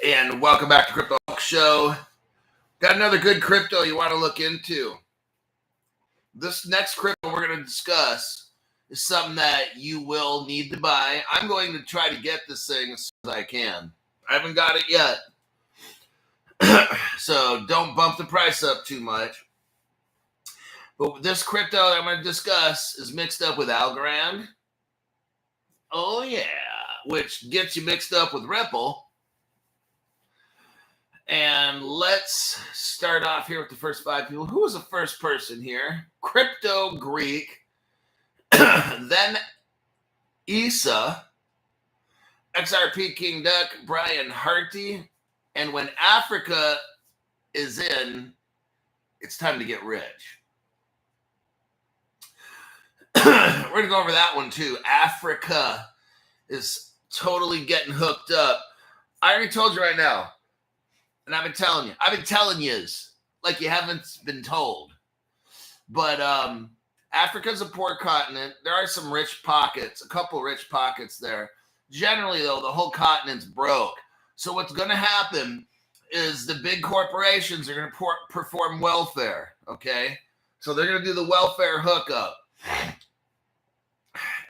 And welcome back to Crypto Hulk Show. Got another good crypto you want to look into. This next crypto we're going to discuss is something that you will need to buy. I'm going to try to get this thing as soon as I can. I haven't got it yet. So don't bump the price up too much. But this crypto that I'm going to discuss is mixed up with Algorand. Oh yeah, which gets you mixed up with Ripple. And let's start off here with the first 5 people. Who was the first person here? Crypto Greek, then Issa, XRP King Duck, Brian Harty, and when Africa is in, it's time to get rich. We're going to go over that one too. Africa is totally getting hooked up. I already told you right now. And I've been telling yous like you haven't been told. But Africa's a poor continent. There are some rich pockets, a couple rich pockets there. Generally, though, the whole continent's broke. So what's going to happen is the big corporations are going to perform welfare, okay? So they're going to do the welfare hookup.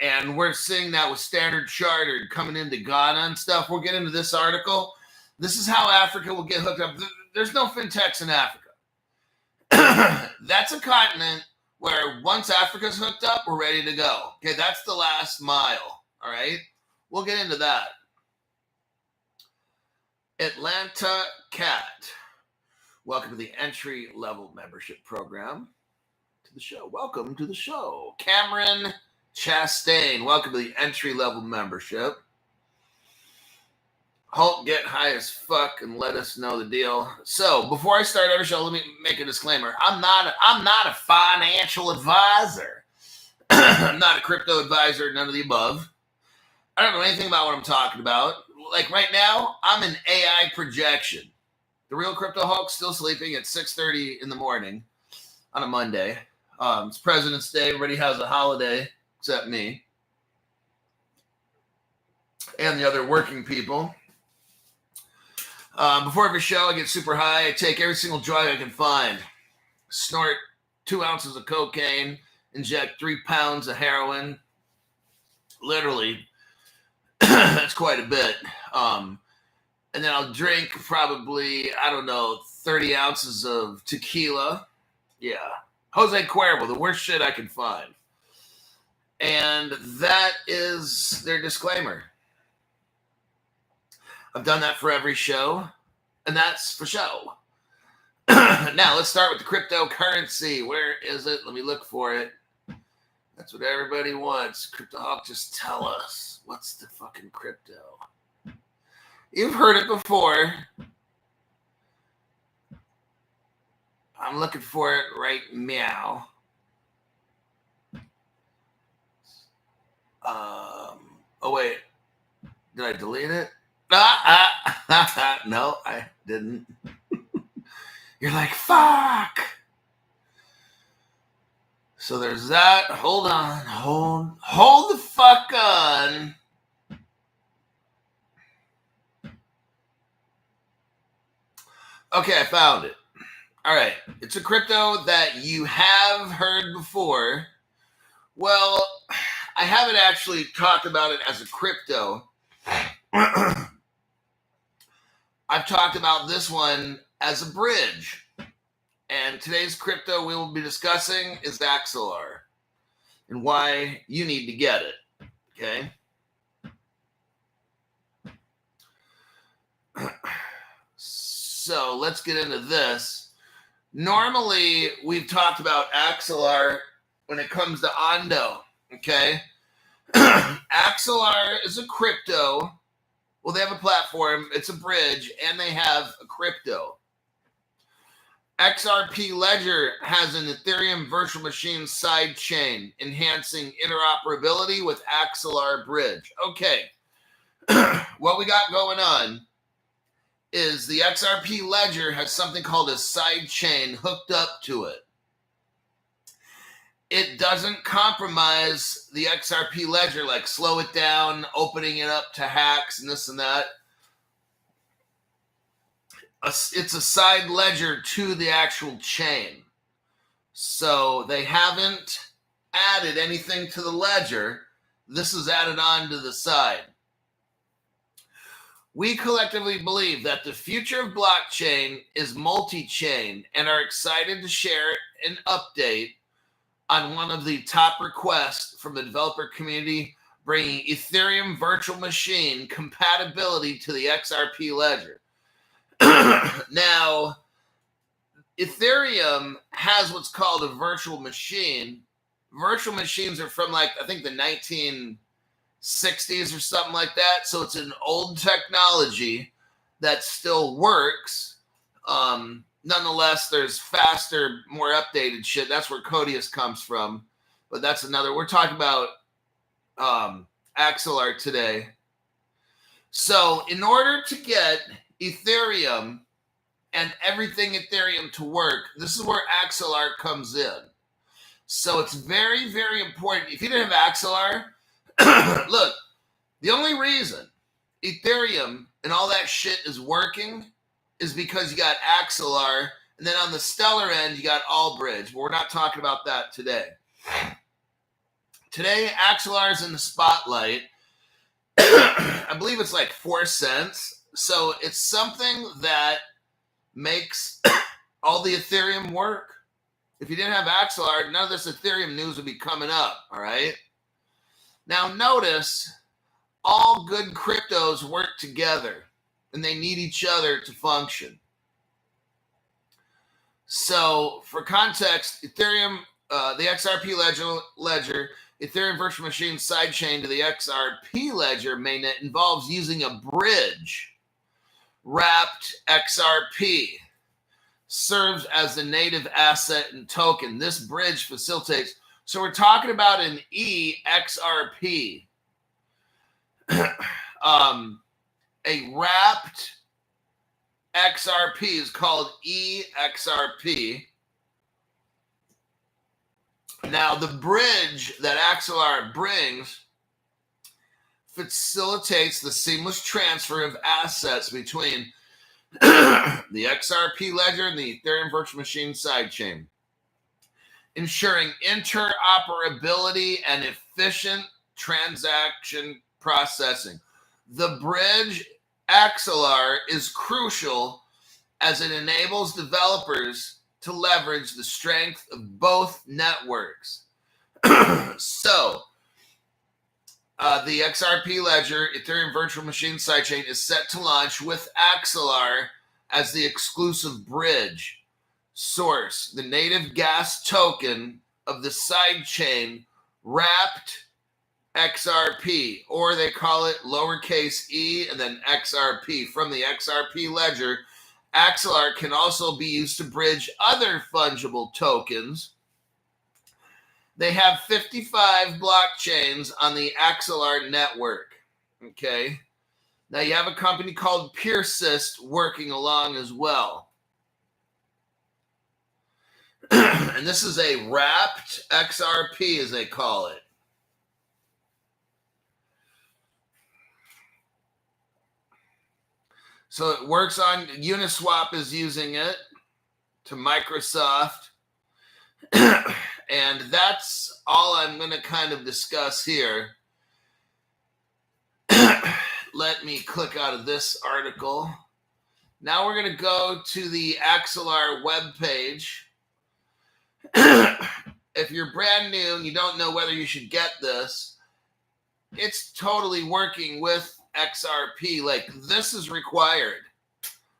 And we're seeing that with Standard Chartered coming into Ghana and stuff. We'll get into this article. This is how Africa will get hooked up. There's no fintechs in Africa. That's a continent where once Africa's hooked up, we're ready to go. Okay, that's the last mile. All right, we'll get into that. Atlanta Cat, welcome to the entry-level membership program to the show. Welcome to the show. Cameron Chastain, welcome to the entry-level membership. Hulk, get high as fuck and let us know the deal. So before I start every show, let me make a disclaimer. I'm not a financial advisor. I'm not a crypto advisor, none of the above. I don't know anything about what I'm talking about. Like right now, I'm in AI projection. The real Crypto Hulk's still sleeping at 6:30 in the morning on a Monday. It's President's Day. Everybody has a holiday except me and the other working people. Before every show, I get super high. I take every single drug I can find. Snort 2 ounces of cocaine. Inject 3 pounds of heroin. Literally. That's quite a bit. And then I'll drink probably, 30 ounces of tequila. Yeah. Jose Cuervo, the worst shit I can find. And that is their disclaimer. I've done that for every show, and that's for show. Now, let's start with the cryptocurrency. Where is it? Let me look for it. That's what everybody wants. Crypto Hawk, just tell us. What's the fucking crypto? You've heard it before. I'm looking for it right now. Oh, wait. Did I delete it? No, I didn't. You're like, fuck. So there's that. Hold on. Hold the fuck on. Okay, I found it. All right. It's a crypto that you have heard before. Well, I haven't actually talked about it as a crypto. I've talked about this one as a bridge. And today's crypto we will be discussing is Axelar and why you need to get it. Okay? So let's get into this. Normally, we've talked about Axelar when it comes to Ondo. Okay? Axelar is a crypto. Well, they have a platform, it's a bridge, and they have a crypto. XRP Ledger has an Ethereum virtual machine side chain, enhancing interoperability with Axelar Bridge. Okay, what we got going on is the XRP Ledger has something called a side chain hooked up to it. It doesn't compromise the XRP Ledger, like slow it down, opening it up to hacks and this and that. it's a side ledger to the actual chain. So they haven't added anything to the ledger. This is added on to the side. We collectively believe that the future of blockchain is multi-chain and are excited to share an update on one of the top requests from the developer community, bringing Ethereum virtual machine compatibility to the XRP ledger. Now, Ethereum has what's called a virtual machine. Virtual machines are from, like, I think the 1960s or something like that. So it's an old technology that still works. Nonetheless, there's faster, more updated shit. That's where Codius comes from. But that's another. We're talking about Axelar today. So in order to get Ethereum and everything Ethereum to work, this is where Axelar comes in. So it's very, very important. If you didn't have Axelar, look, the only reason Ethereum and all that shit is working is because you got Axelar, and then on the Stellar end, you got Allbridge. But we're not talking about that today. Today, Axelar is in the spotlight. I believe it's like 4 cents. So it's something that makes all the Ethereum work. If you didn't have Axelar, none of this Ethereum news would be coming up, all right? Now notice, all good cryptos work together, and they need each other to function. So for context, Ethereum, the XRP ledger, Ethereum virtual machine sidechain to the XRP ledger mainnet involves using a bridge. Wrapped XRP serves as the native asset and token. This bridge facilitates. So we're talking about an EXRP. A wrapped XRP is called EXRP. Now, the bridge that Axelar brings facilitates the seamless transfer of assets between the XRP ledger and the Ethereum virtual machine sidechain, ensuring interoperability and efficient transaction processing. The bridge Axelar is crucial as it enables developers to leverage the strength of both networks. So, the XRP ledger, Ethereum virtual machine sidechain, is set to launch with Axelar as the exclusive bridge source, the native gas token of the sidechain wrapped XRP, or they call it lowercase e and then XRP. From the XRP ledger, Axelar can also be used to bridge other fungible tokens. They have 55 blockchains on the Axelar network. Okay. Now you have a company called PeerSys working along as well. And this is a wrapped XRP, as they call it. So it works on, Uniswap is using it to Microsoft. And that's all I'm going to kind of discuss here. Let me click out of this article. Now we're going to go to the Axelar webpage. If you're brand new and you don't know whether you should get this, it's totally working with XRP. Like, this is required.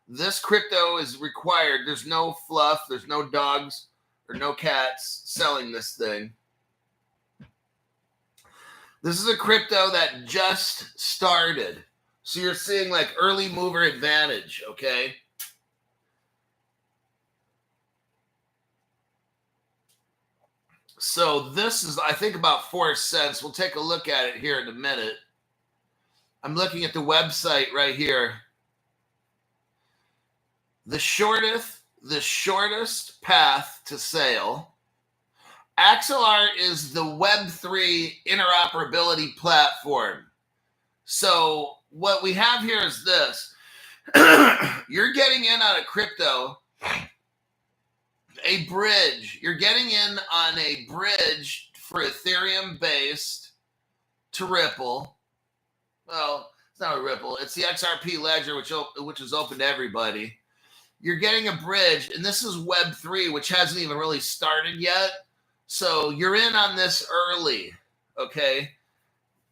This crypto is required. There's no fluff. There's no dogs or no cats selling this thing. This is a crypto that just started. So you're seeing like early mover advantage, okay? So this is, I think, about 4 cents. We'll take a look at it here in a minute. I'm looking at the website right here. The shortest path to sale. Axelar is the Web3 interoperability platform. So what we have here is this. You're getting in on a crypto, a bridge. You're getting in on a bridge for Ethereum based to Ripple. Well, it's not a Ripple. It's the XRP ledger, which is open to everybody. You're getting a bridge, and this is Web3, which hasn't even really started yet. So you're in on this early, okay?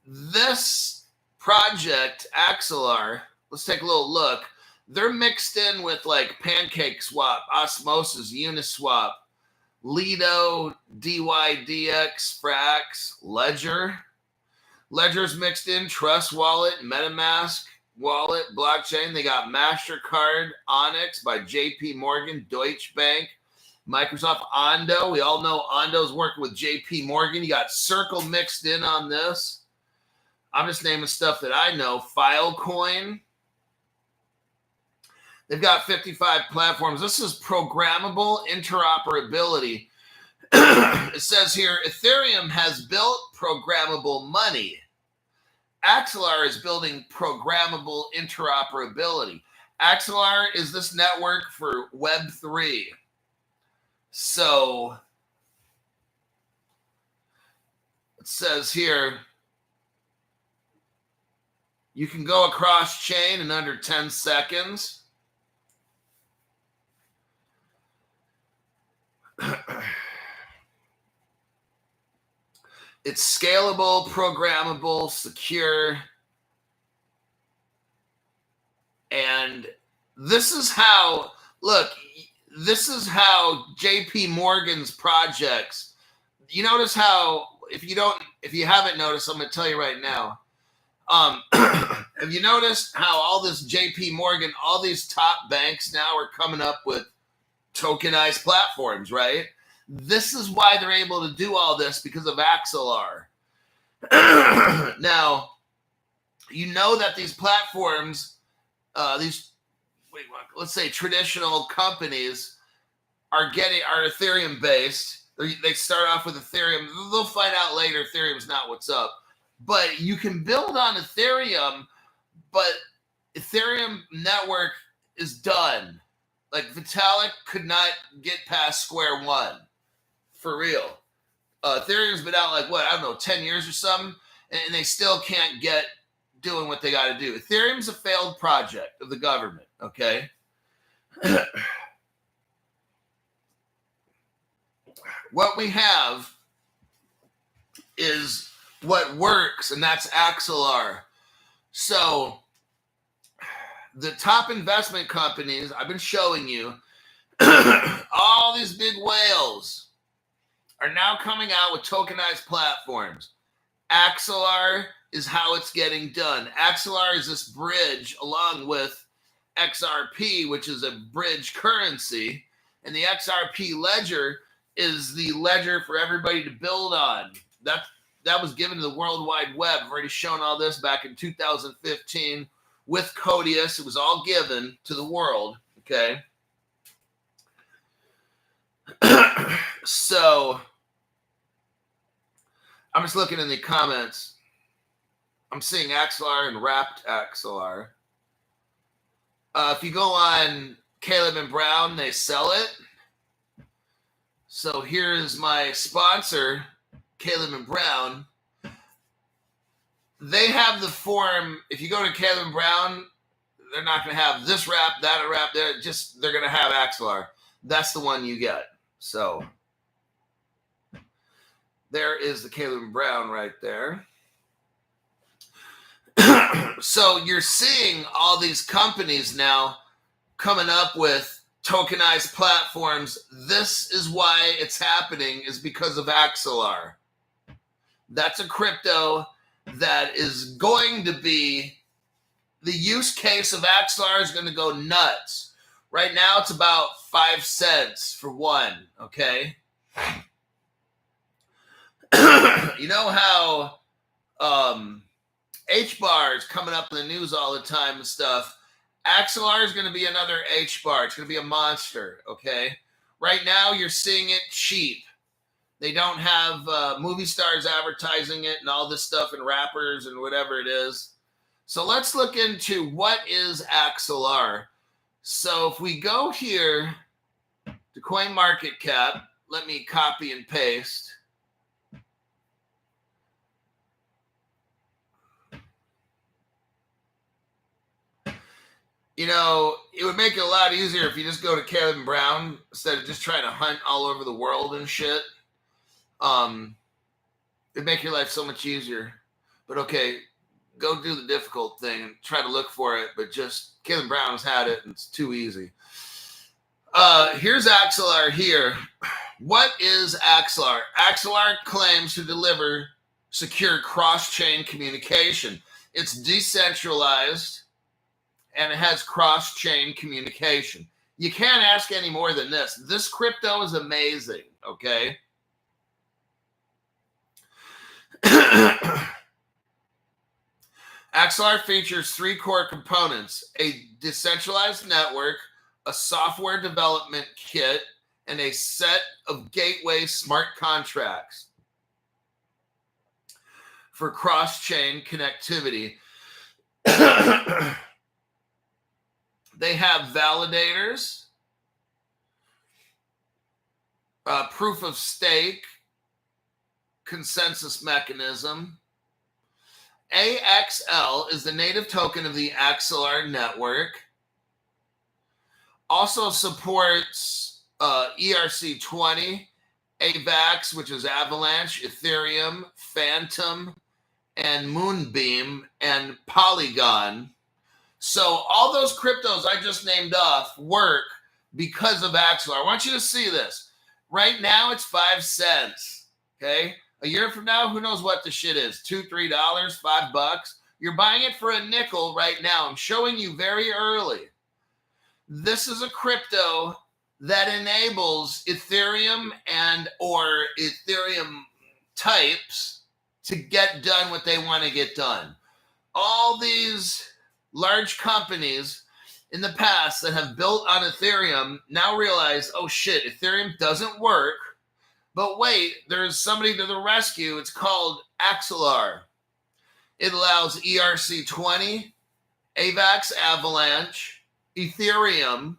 This project, Axelar, let's take a little look. They're mixed in with like Pancake Swap, Osmosis, Uniswap, Lido, DYDX, Frax, Ledger. Ledger's mixed in, Trust Wallet, MetaMask Wallet, Blockchain. They got MasterCard, Onyx by JP Morgan, Deutsche Bank, Microsoft, Ondo. We all know Ondo's working with JP Morgan. You got Circle mixed in on this. I'm just naming stuff that I know. Filecoin. They've got 55 platforms. This is programmable interoperability. It says here, Ethereum has built programmable money. Axelar is building programmable interoperability. Axelar is this network for Web3. So it says here, you can go across chain in under 10 seconds. It's scalable, programmable, secure. And this is how, look, this is how JP Morgan's projects, you notice how, if you haven't noticed, I'm going to tell you right now. Have you noticed how all this JP Morgan, all these top banks now are coming up with tokenized platforms, right? This is why they're able to do all this, because of Axelar. Now, you know that these platforms, let's say traditional companies are Ethereum based. They start off with Ethereum. They'll find out later Ethereum's not what's up. But you can build on Ethereum, but Ethereum network is done. Like Vitalik could not get past square one. For real. Ethereum's been out like, 10 years or something, and they still can't get doing what they got to do. Ethereum's a failed project of the government, okay? What we have is what works, and that's Axelar. So the top investment companies, I've been showing you, all these big whales are now coming out with tokenized platforms. Axelar is how it's getting done. Axelar is this bridge along with XRP, which is a bridge currency, and the XRP ledger is the ledger for everybody to build on. That was given to the World Wide Web. I've already shown all this back in 2015 with Codius. It was all given to the world, okay? So I'm just looking in the comments. I'm seeing Axelar and Wrapped Axelar. If you go on Caleb and Brown, they sell it. So here's my sponsor, Caleb and Brown. They have the form. If you go to Caleb and Brown, they're not going to have this wrap, that wrap. They're going to have Axelar. That's the one you get. So there is the Caleb and Brown right there. So you're seeing all these companies now coming up with tokenized platforms. This is why it's happening, is because of Axelar. That's a crypto that is going to be, the use case of Axelar is going to go nuts. Right now it's about 5 cents for one, okay? You know how HBAR is coming up in the news all the time and stuff. Axelar is going to be another HBAR. It's going to be a monster, okay? Right now you're seeing it cheap. They don't have movie stars advertising it and all this stuff and rappers and whatever it is. So let's look into what is Axelar. So if we go here to CoinMarketCap, let me copy and paste. You know, it would make it a lot easier if you just go to Kevin Brown instead of just trying to hunt all over the world and shit. It'd make your life so much easier. But okay, go do the difficult thing and try to look for it. But just Kevin Brown's had it, and it's too easy. Here's Axelar here. What is Axelar? Axelar claims to deliver secure cross-chain communication. It's decentralized, and it has cross-chain communication. You can't ask any more than this. This crypto is amazing, okay? Axelar features 3 core components: a decentralized network, a software development kit, and a set of gateway smart contracts for cross-chain connectivity. They have validators, proof of stake, consensus mechanism. AXL is the native token of the Axelar network. Also supports ERC20, AVAX, which is Avalanche, Ethereum, Phantom, and Moonbeam, and Polygon. So all those cryptos I just named off work because of Axelar. I want you to see this. Right now, it's 5 cents. Okay? A year from now, who knows what the shit is? $2, $3, $5. You're buying it for a nickel right now. I'm showing you very early. This is a crypto that enables Ethereum and or Ethereum types to get done what they want to get done. All these large companies in the past that have built on Ethereum now realize, oh shit, Ethereum doesn't work. But wait, there's somebody to the rescue. It's called Axelar. It allows ERC20, AVAX Avalanche, Ethereum.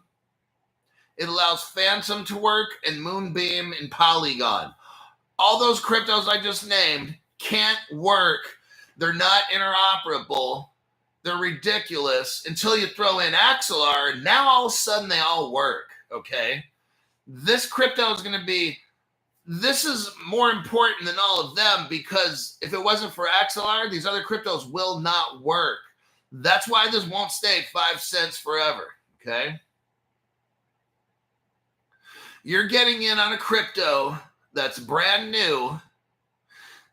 It allows Phantom to work and Moonbeam and Polygon. All those cryptos I just named can't work. They're not interoperable. They're ridiculous until you throw in Axelar. Now all of a sudden they all work, okay? This crypto is going to be, this is more important than all of them because if it wasn't for Axelar, these other cryptos will not work. That's why this won't stay 5 cents forever, okay? You're getting in on a crypto that's brand new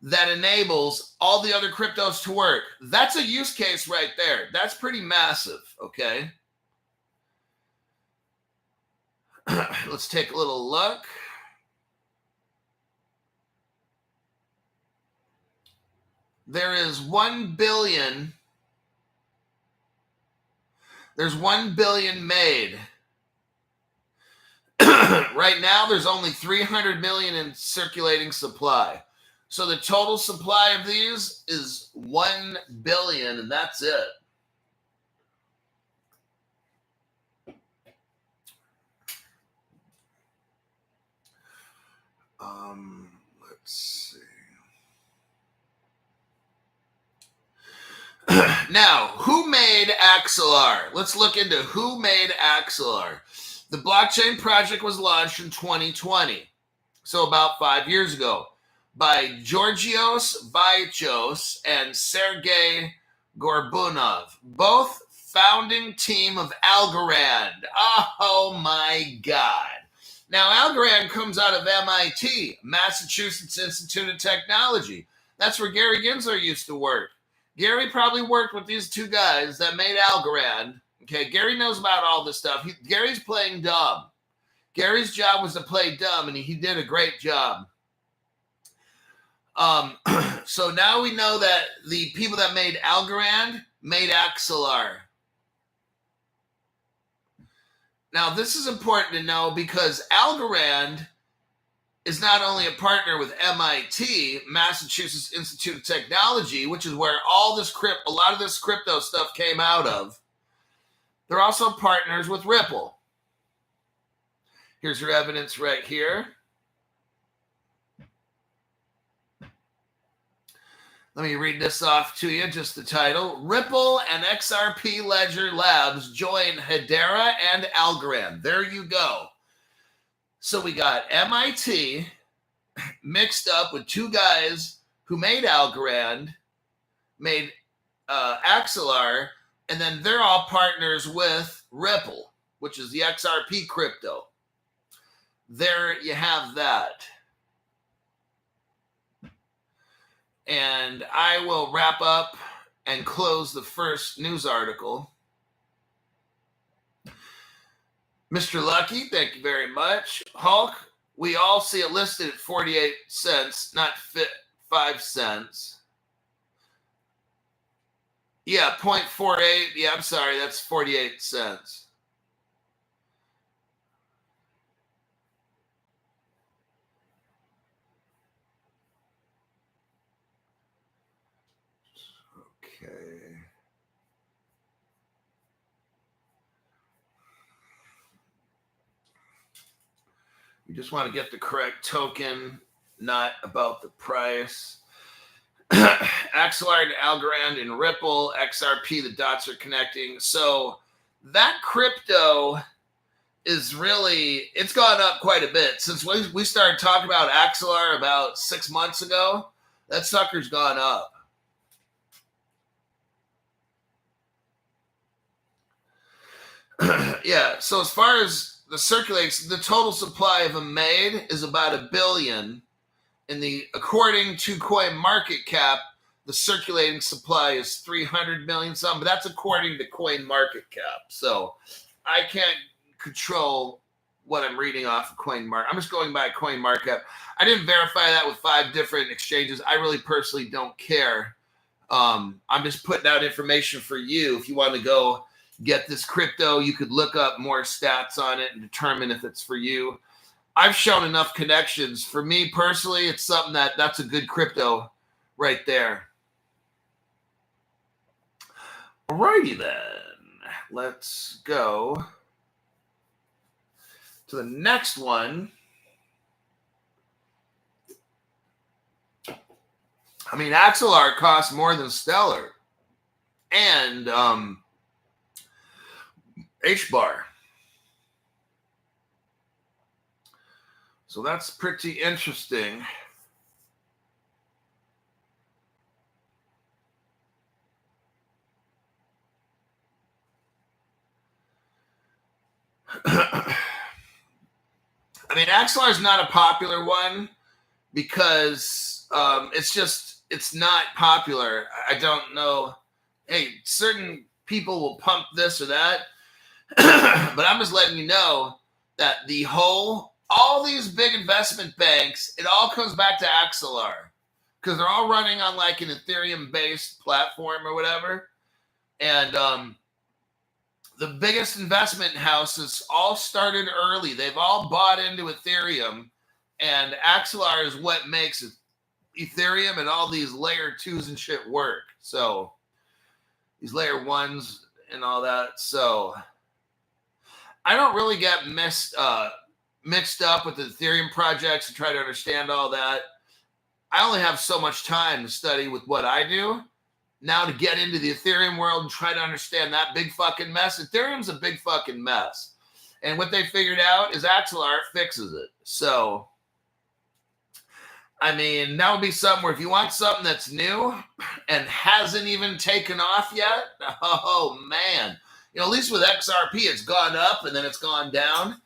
that enables all the other cryptos to work. That's a use case right there. That's pretty massive, okay? Let's take a little look. There is 1 billion. There's 1 billion made. Right now, there's only 300 million in circulating supply. So the total supply of these is 1 billion, and that's it. Let's see. Now, who made Axelar? Let's look into who made Axelar. The blockchain project was launched in 2020, so about 5 years ago, by Georgios Vaichos and Sergey Gorbunov, both founding team of Algorand. Oh my God. Now, Algorand comes out of MIT, Massachusetts Institute of Technology. That's where Gary Gensler used to work. Gary probably worked with these two guys that made Algorand. Okay, Gary knows about all this stuff. Gary's playing dumb. Gary's job was to play dumb, and he did a great job. So now we know that the people that made Algorand made Axelar. Now, this is important to know because Algorand is not only a partner with MIT, Massachusetts Institute of Technology, which is where a lot of this crypto stuff came out of. They're also partners with Ripple. Here's your evidence right here. Let me read this off to you, just the title. Ripple and XRP Ledger Labs join Hedera and Algorand. There you go. So we got MIT mixed up with two guys who made Algorand, made Axelar, and then they're all partners with Ripple, which is the XRP crypto. There you have that. And I will wrap up and close the first news article. Mr. Lucky, thank you very much. Hulk, we all see it listed at 48 cents, not 5 cents. Yeah, 0.48. Yeah, I'm sorry, that's 48 cents. Okay. You just want to get the correct token, not about the price. Axelar and Algorand and Ripple, XRP, the dots are connecting. So that crypto is really, it's gone up quite a bit. Since we started talking about Axelar about 6 months ago, that sucker's gone up. Yeah, so as far as the circulates, the total supply of them made is about 1 billion. According to Coin Market Cap, the circulating supply is 300 million something, but that's according to Coin Market Cap. So I can't control what I'm reading off of Coin Market. I'm just going by Coin Market Cap. I didn't verify that with 5 different exchanges. I really personally don't care. I'm just putting out information for you. If you want to go get this crypto, you could look up more stats on it and determine if it's for you. I've shown enough connections. For me personally, it's something that's a good crypto right there. Alrighty then. Let's go to the next one. I mean, Axelar costs more than Stellar and HBAR. So that's pretty interesting. I mean, Axelar is not a popular one because it's not popular. I don't know. Hey, certain people will pump this or that, but I'm just letting you know that all these big investment banks, it all comes back to Axelar because they're all running on like an Ethereum-based platform or whatever. And the biggest investment houses all started early. They've all bought into Ethereum, and Axelar is what makes Ethereum and all these layer 2s and shit work. So these layer 1s and all that. So I don't really get mixed up with the Ethereum projects and try to understand all that. I only have so much time to study with what I do. Now to get into the Ethereum world and try to understand that big fucking mess. Ethereum's a big fucking mess. And what they figured out is Axelar fixes it. So, I mean, that would be something where if you want something that's new and hasn't even taken off yet, oh man. You know, at least with XRP, it's gone up and then it's gone down.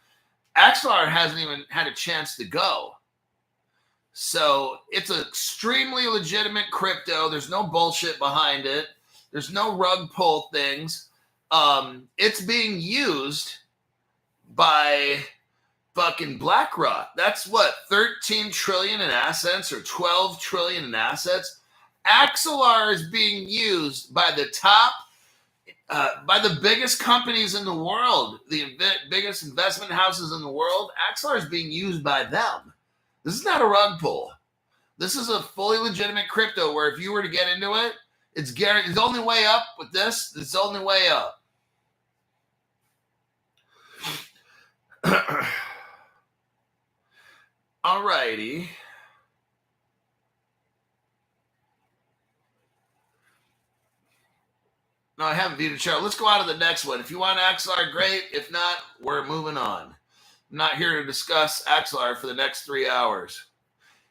Axelar hasn't even had a chance to go. So it's an extremely legitimate crypto. There's no bullshit behind it. There's no rug pull things. It's being used by fucking BlackRock. That's what, 13 trillion in assets or 12 trillion in assets. Axelar is being used by the top, by the biggest companies in the world, the biggest investment houses in the world. Axelar is being used by them. This is not a rug pull. This is a fully legitimate crypto where if you were to get into it, it's guaranteed. It's the only way up with this. It's the only way up. All righty. No, I haven't viewed a chart. Let's go on to the next one. If you want Axelar, great. If not, we're moving on. I'm not here to discuss Axelar for the next 3 hours.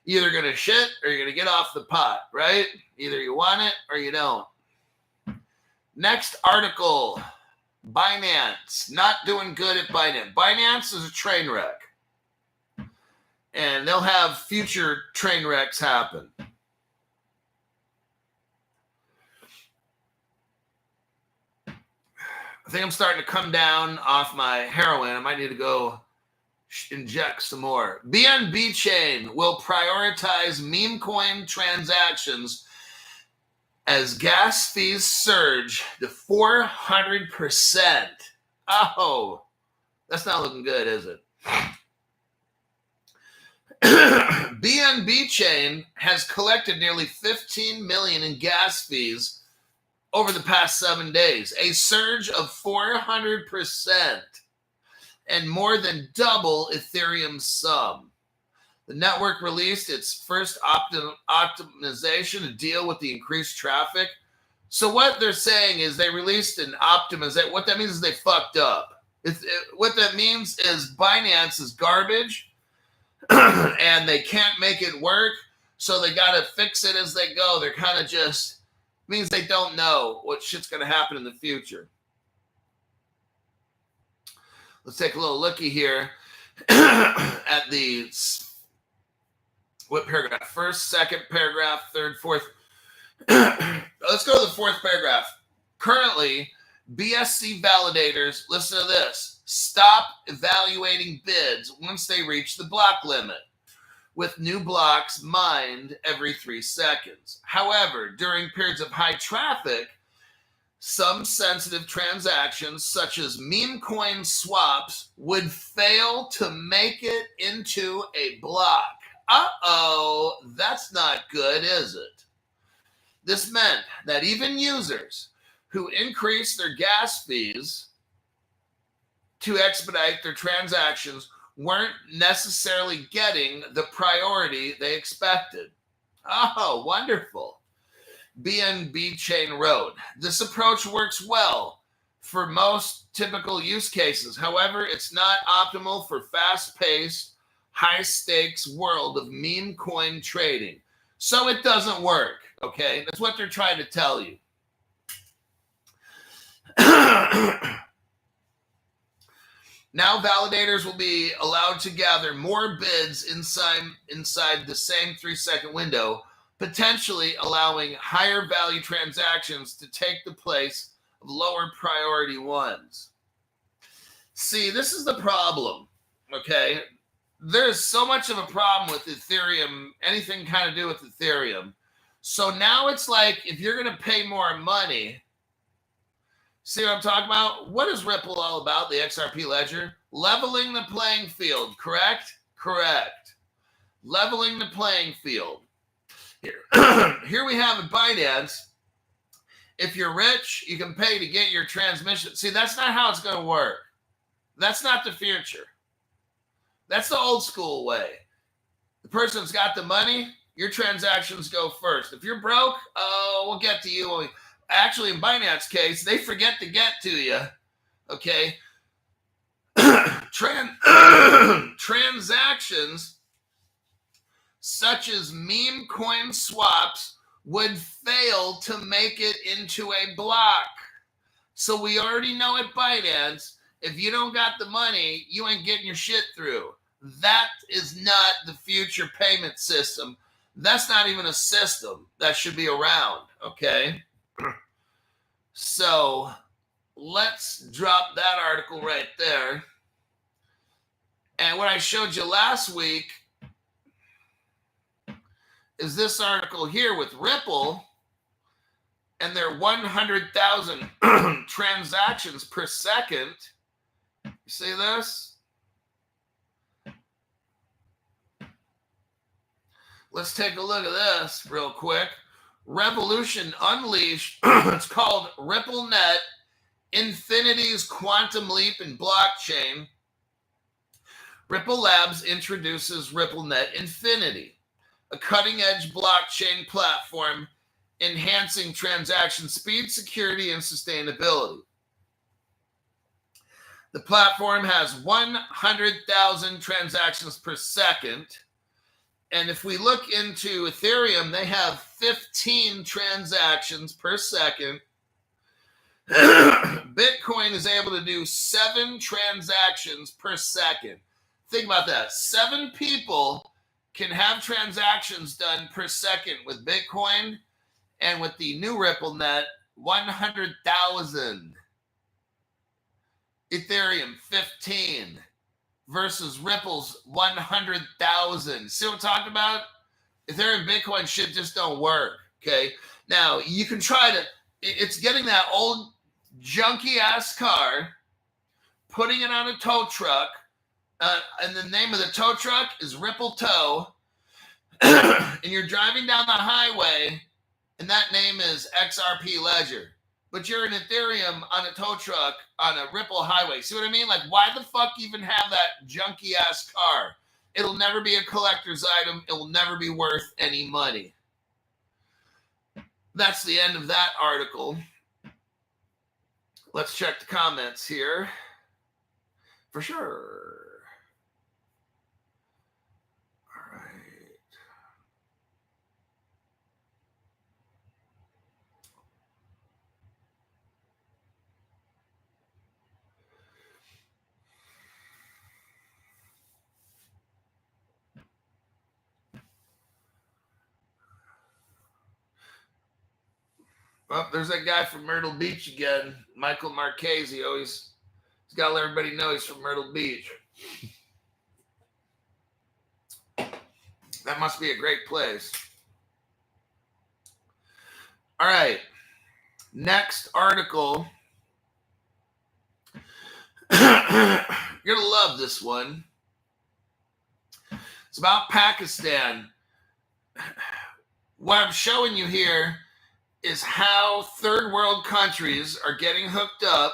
You're either going to shit or you're going to get off the pot, right? Either you want it or you don't. Next article, Binance. Not doing good at Binance. Binance is a train wreck. And they'll have future train wrecks happen. I think I'm starting to come down off my heroin. I might need to go inject some more. BNB chain will prioritize meme coin transactions as gas fees surge to 400%. Oh, that's not looking good, is it? BNB chain has collected nearly 15 million in gas fees over the past 7 days, a surge of 400% and more than double Ethereum's sum. The network released its first optimization to deal with the increased traffic. So what they're saying is they released an optimization. What that means is they fucked up. What that means is Binance is garbage and they can't make it work, so they got to fix it as they go. They're kind of just... means they don't know what shit's going to happen in the future. Let's take a little looky here at the what paragraph? First, second paragraph, third, fourth. Let's go to the fourth paragraph. Currently, BSC validators, listen to this, stop evaluating bids once they reach the block limit, with new blocks mined every 3 seconds. However, during periods of high traffic, some sensitive transactions, such as meme coin swaps, would fail to make it into a block. Uh-oh, that's not good, is it? This meant that even users who increased their gas fees to expedite their transactions weren't necessarily getting the priority they expected. Oh, wonderful. BNB chain wrote, this approach works well for most typical use cases. However, it's not optimal for fast-paced, high-stakes world of meme coin trading. So it doesn't work, okay? That's what they're trying to tell you. Now validators will be allowed to gather more bids inside the same 3-second window, potentially allowing higher value transactions to take the place of lower priority ones. See, this is the problem, okay? There's so much of a problem with Ethereum, anything kind of do with Ethereum. So now it's like, if you're going to pay more money, see what I'm talking about? What is Ripple all about, the XRP ledger? Leveling the playing field, correct? Correct. Leveling the playing field. Here we have at Binance, if you're rich, you can pay to get your transmission. See, that's not how it's going to work. That's not the future. That's the old school way. The person's got the money, your transactions go first. If you're broke, oh, we'll get to you. Actually, in Binance case, they forget to get to you. Okay. Transactions such as meme coin swaps would fail to make it into a block. So we already know at Binance, if you don't got the money, you ain't getting your shit through. That is not the future payment system. That's not even a system that should be around, okay? So let's drop that article right there. And what I showed you last week is this article here with Ripple and their 100,000 transactions per second. You see this? Let's take a look at this real quick. Revolution Unleashed. It's called RippleNet, Infinity's Quantum Leap in Blockchain. Ripple Labs introduces RippleNet Infinity, a cutting-edge blockchain platform enhancing transaction speed, security, and sustainability. The platform has 100,000 transactions per second. And if we look into Ethereum, they have 15 transactions per second. Bitcoin is able to do 7 transactions per second. Think about that. 7 people can have transactions done per second with Bitcoin, and with the new RippleNet, 100,000. Ethereum, 15 versus Ripple's 100,000. See what I'm talking about? Ethereum, Bitcoin shit just don't work, okay? Now, you can try to, it's getting that old junky-ass car, putting it on a tow truck, and the name of the tow truck is Ripple Tow, and you're driving down the highway, and that name is XRP Ledger. But you're in Ethereum on a tow truck on a Ripple highway. See what I mean? Like, why the fuck even have that junky-ass car? It'll never be a collector's item. It will never be worth any money. That's the end of that article. Let's check the comments here. For sure. All right. Well, there's that guy from Myrtle Beach again, Michael Marchese. He's got to let everybody know he's from Myrtle Beach. That must be a great place. All right. Next article. You're going to love this one. It's about Pakistan. What I'm showing you here is how third world countries are getting hooked up.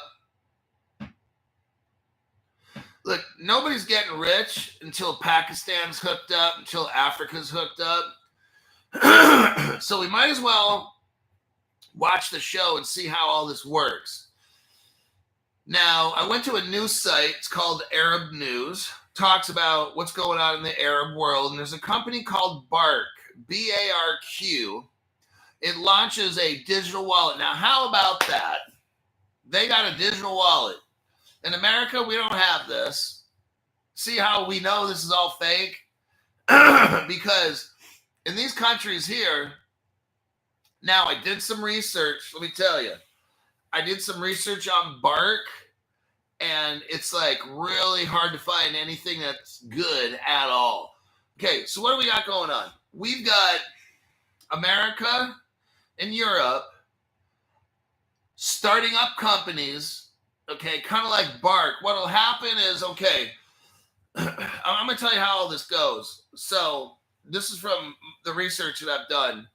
Look, nobody's getting rich until Pakistan's hooked up, until Africa's hooked up. So we might as well watch the show and see how all this works. Now, I went to a news site. It's called Arab News. Talks about what's going on in the Arab world. And there's a company called Bark, B-A-R-Q. It launches a digital wallet. Now, how about that? They got a digital wallet. In America, we don't have this. See how we know this is all fake? Because in these countries here, now I did some research. Let me tell you. I did some research on Bark, and it's like really hard to find anything that's good at all. Okay, so what do we got going on? We've got America and Europe starting up companies, okay, kind of like Bark. What'll happen is, okay, I'm going to tell you how all this goes. So this is from the research that I've done.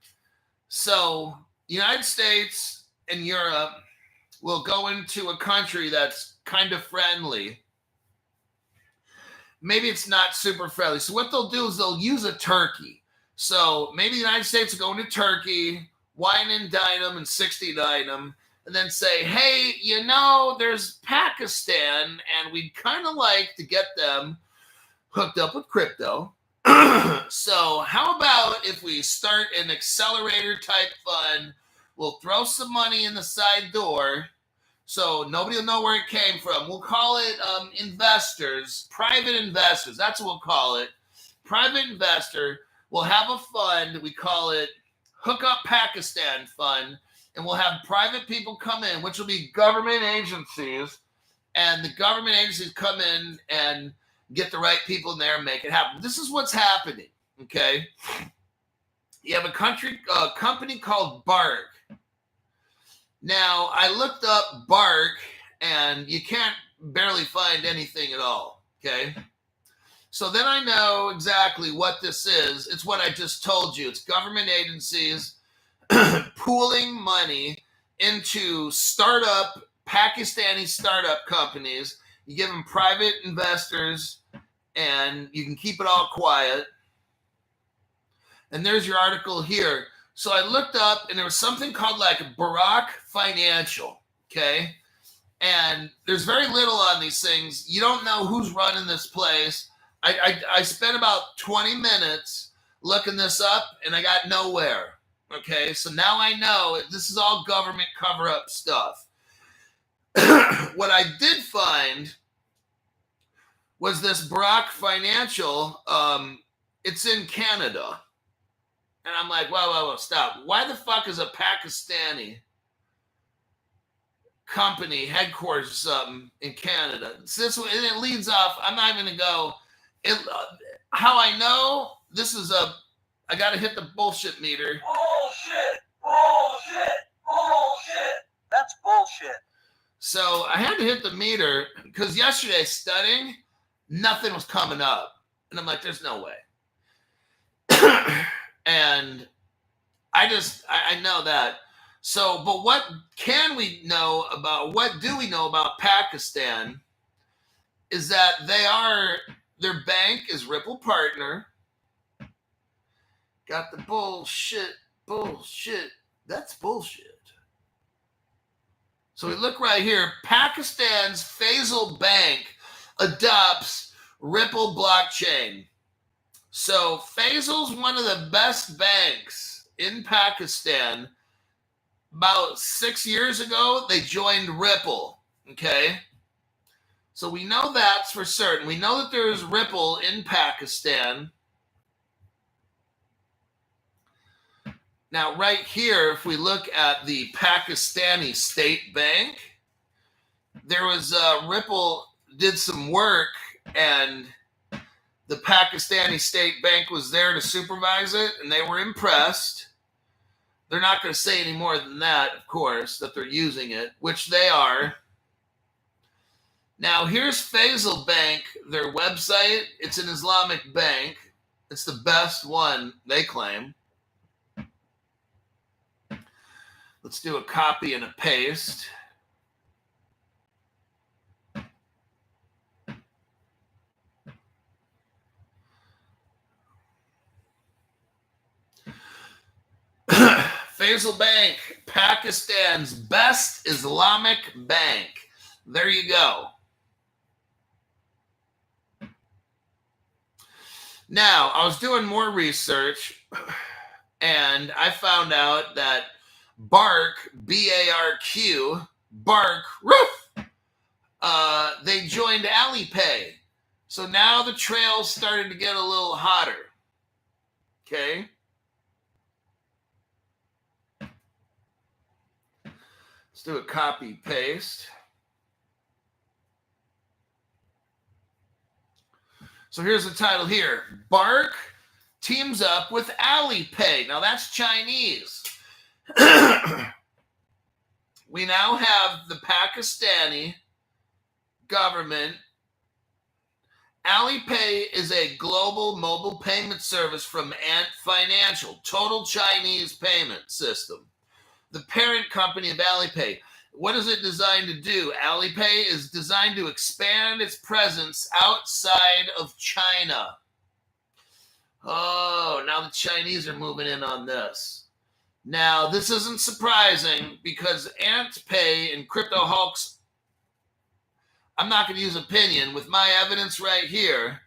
So United States and Europe will go into a country that's kind of friendly. Maybe it's not super friendly. So what they'll do is they'll use a Turkey. So maybe the United States will go into Turkey, wine and dine them and 69 them, and then say, hey, you know, there's Pakistan, and we'd kind of like to get them hooked up with crypto. So how about if we start an accelerator type fund? We'll throw some money in the side door so nobody will know where it came from. We'll call it investors, private investors. That's what we'll call it. Private investor. We'll have a fund. We call it Hook Up Pakistan Fund. And we'll have private people come in, which will be government agencies. And the government agencies come in and get the right people in there and make it happen. This is what's happening, okay? You have a company called Bark. Now, I looked up Bark, and you can't barely find anything at all, okay? So then I know exactly what this is. It's what I just told you. It's government agencies pooling money into Pakistani startup companies. You give them private investors and you can keep it all quiet. And there's your article here. So I looked up and there was something called like Barack Financial, okay? And there's very little on these things. You don't know who's running this place. I spent about 20 minutes looking this up and I got nowhere, okay? So now I know this is all government cover-up stuff. What I did find was this Barack Financial. It's in Canada. And I'm like, whoa, stop. Why the fuck is a Pakistani company headquarters or something in Canada? So this, and it leads off, I'm not even going to go. How I know this is I got to hit the bullshit meter. Bullshit. That's bullshit. So I had to hit the meter because yesterday studying, nothing was coming up. And I'm like, there's no way. And I know that. So, but what do we know about Pakistan is that their bank is Ripple Partner. Got the bullshit. That's bullshit. So we look right here. Pakistan's Faisal Bank adopts Ripple blockchain. So Faisal's one of the best banks in Pakistan. About 6 years ago, they joined Ripple, okay? So we know that's for certain. We know that there's Ripple in Pakistan. Now, right here, if we look at the Pakistani State Bank, there was Ripple did some work and the Pakistani State Bank was there to supervise it, and they were impressed. They're not going to say any more than that, of course, that they're using it, which they are. Now, here's Faisal Bank, their website. It's an Islamic bank. It's the best one, they claim. Let's do a copy and a paste. Faisal Bank, Pakistan's best Islamic bank. There you go. Now, I was doing more research, and I found out that Bark, B-A-R-Q, Bark, they joined Alipay. So now the trail's starting to get a little hotter. Okay? Let's do a copy paste. So here's the title here. Bark teams up with Alipay. Now that's Chinese. We now have the Pakistani government. Alipay is a global mobile payment service from Ant Financial, total Chinese payment system. The parent company of Alipay. What is it designed to do? Alipay is designed to expand its presence outside of China. Oh, now the Chinese are moving in on this. Now, this isn't surprising because AntPay and Crypto Hulks, I'm not going to use opinion. With my evidence right here,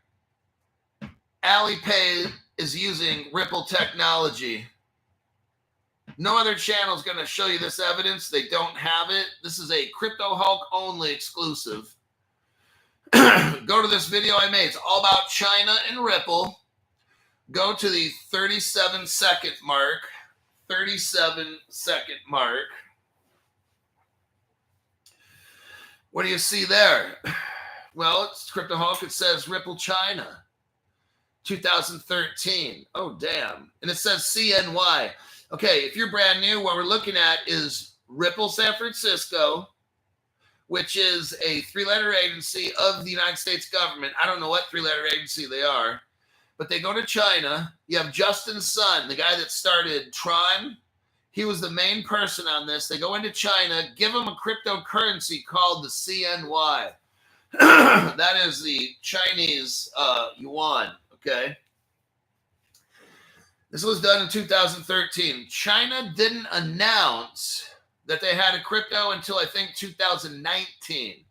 Alipay is using Ripple technology. No other channel is going to show you this evidence. They don't have it. This is a Crypto Hulk only exclusive. Go to this video I made. It's all about China and Ripple. Go to the 37-second mark. 37-second mark. What do you see there? Well, it's Crypto Hulk. It says Ripple China, 2013. Oh, damn. And it says CNY. Okay, if you're brand new, what we're looking at is Ripple San Francisco. which is a three-letter agency of the United States government. I don't know what three-letter agency they are, but they go to China. You have Justin Sun, the guy that started Tron. He was the main person on this. They go into China, give them a cryptocurrency called the CNY. That is the Chinese yuan, okay? This was done in 2013. China didn't announce that they had a crypto until I think 2019.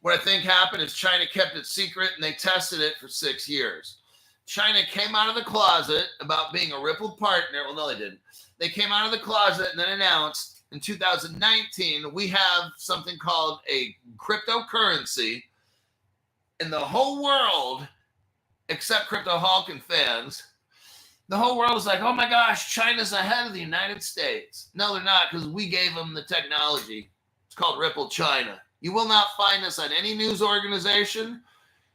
What I think happened is China kept it secret and they tested it for 6 years. China came out of the closet about being a Ripple partner. Well, no, they didn't. They came out of the closet and then announced in 2019, we have something called a cryptocurrency. In the whole world, except Crypto Hulk and fans, the whole world is like, oh my gosh, China's ahead of the United States. No, they're not, because we gave them the technology. It's called Ripple China. You will not find this on any news organization.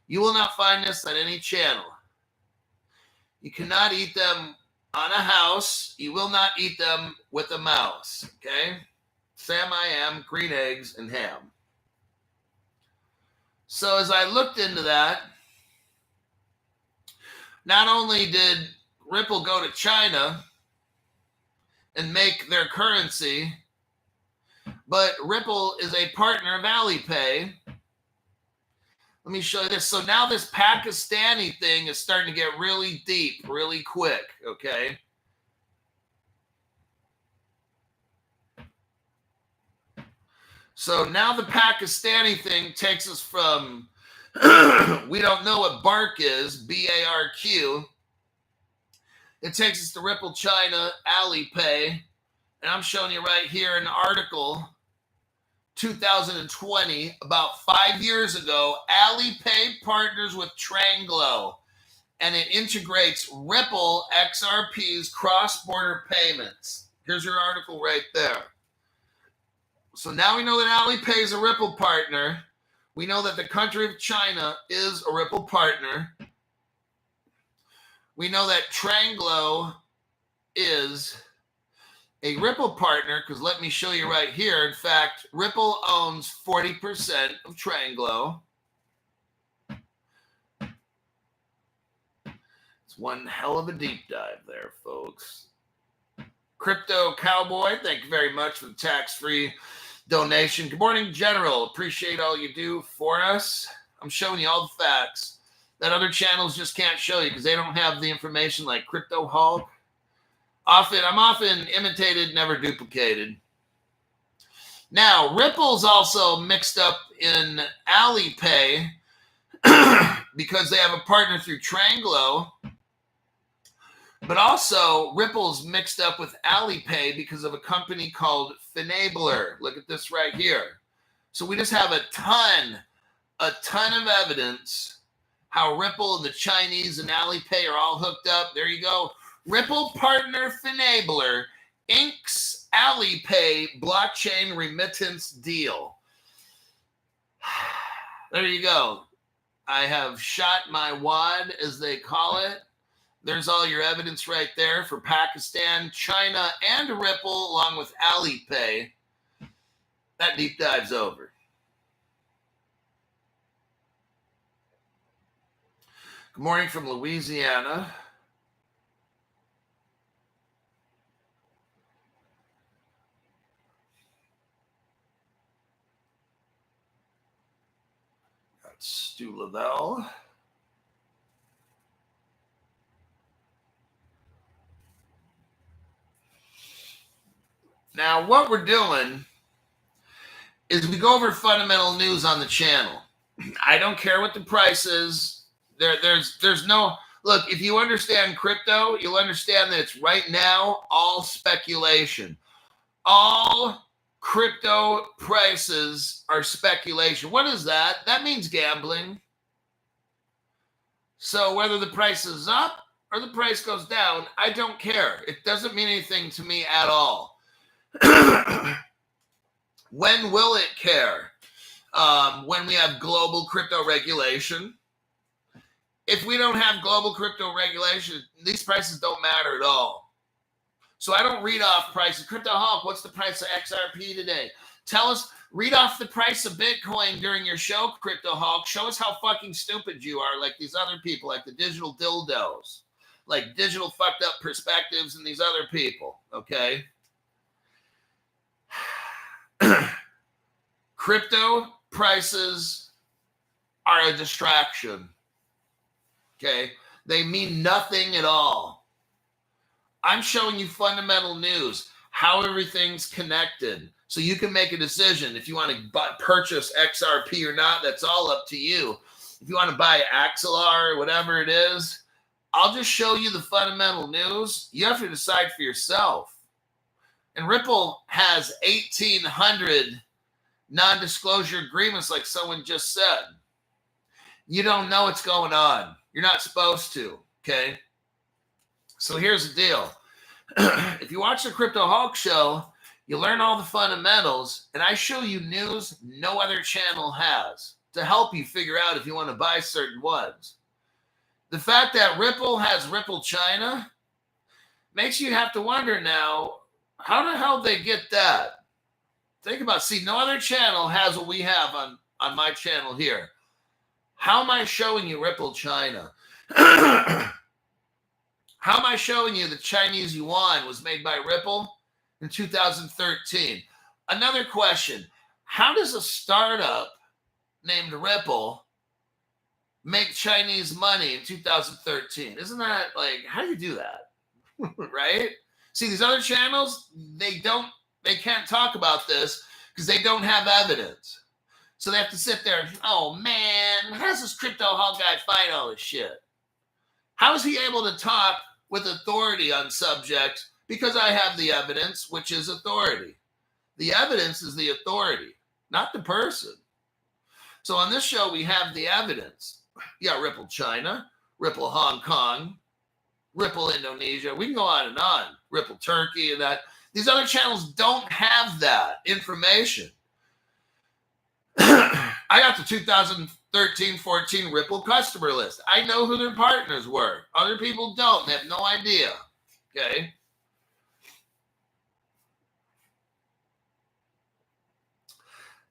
You will not find this on any channel. You cannot eat them on a house. You will not eat them with a mouse, okay? Sam I am, green eggs, and ham. So as I looked into that, not only did Ripple go to China and make their currency, but Ripple is a partner of Alipay. Let me show you this. So now this Pakistani thing is starting to get really deep, really quick, okay? So now the Pakistani thing takes us from, we don't know what BARQ is, B-A-R-Q. It takes us to Ripple China, Alipay. And I'm showing you right here an article, 2020, about 5 years ago. Alipay partners with Tranglo, and it integrates Ripple XRP's cross-border payments. Here's your article right there. So now we know that Alipay is a Ripple partner. We know that the country of China is a Ripple partner. We know that Tranglo is a Ripple partner, because let me show you right here. In fact, Ripple owns 40% of Tranglo. It's one hell of a deep dive there, folks. Crypto Cowboy, thank you very much for the tax-free donation. Good morning, General. Appreciate all you do for us. I'm showing you all the facts that other channels just can't show you because they don't have the information like Crypto Hulk. I'm often imitated, never duplicated. Now, Ripple's also mixed up in Alipay because they have a partner through Tranglo. But also, Ripple's mixed up with Alipay because of a company called Finabler. Look at this right here. So we just have a ton of evidence how Ripple and the Chinese and Alipay are all hooked up. There you go. Ripple partner Finabler inks Alipay blockchain remittance deal. There you go. I have shot my wad, as they call it. There's all your evidence right there for Pakistan, China, and Ripple, along with Alipay. That deep dive's over. Good morning from Louisiana. That's Stu Lavelle. Now, what we're doing is we go over fundamental news on the channel. I don't care what the price is. There's no look. If you understand crypto, you'll understand that it's right now all speculation. All crypto prices are speculation. What is that? That means gambling. So whether the price is up or the price goes down, I don't care. It doesn't mean anything to me at all. When will it care? When we have global crypto regulation. If we don't have global crypto regulation, these prices don't matter at all. So I don't read off prices. Crypto Hulk, what's the price of XRP today? Tell us, read off the price of Bitcoin during your show, Crypto Hulk. Show us how fucking stupid you are, like these other people, like the digital dildos, like digital fucked up perspectives and these other people, okay? Crypto prices are a distraction, okay? They mean nothing at all. I'm showing you fundamental news, how everything's connected, so you can make a decision. If you want to purchase XRP or not, that's all up to you. If you want to buy Axelar or whatever it is, I'll just show you the fundamental news. You have to decide for yourself. And Ripple has 1,800 non-disclosure agreements, like someone just said. You don't know what's going on. You're not supposed to, okay? So here's the deal. If you watch the Crypto Hulk show, you learn all the fundamentals, and I show you news no other channel has to help you figure out if you want to buy certain ones. The fact that Ripple has Ripple China makes you have to wonder now, how the hell did they get that? Think about, see, no other channel has what we have on my channel here. How am I showing you Ripple China? How am I showing you the Chinese yuan was made by Ripple in 2013? Another question, how does a startup named Ripple make Chinese money in 2013? Isn't that like, how do you do that? Right? See, these other channels, they can't talk about this because they don't have evidence. So they have to sit there and, oh man, how does this Crypto Hulk guy find all this shit? How is he able to talk with authority on subjects? Because I have the evidence, which is authority. The evidence is the authority, not the person. So on this show, we have the evidence. Yeah, Ripple China, Ripple Hong Kong, Ripple Indonesia. We can go on and on. Ripple Turkey and that. These other channels don't have that information. I got the 2013-14 Ripple customer list. I know who their partners were. Other people don't. They have no idea. Okay.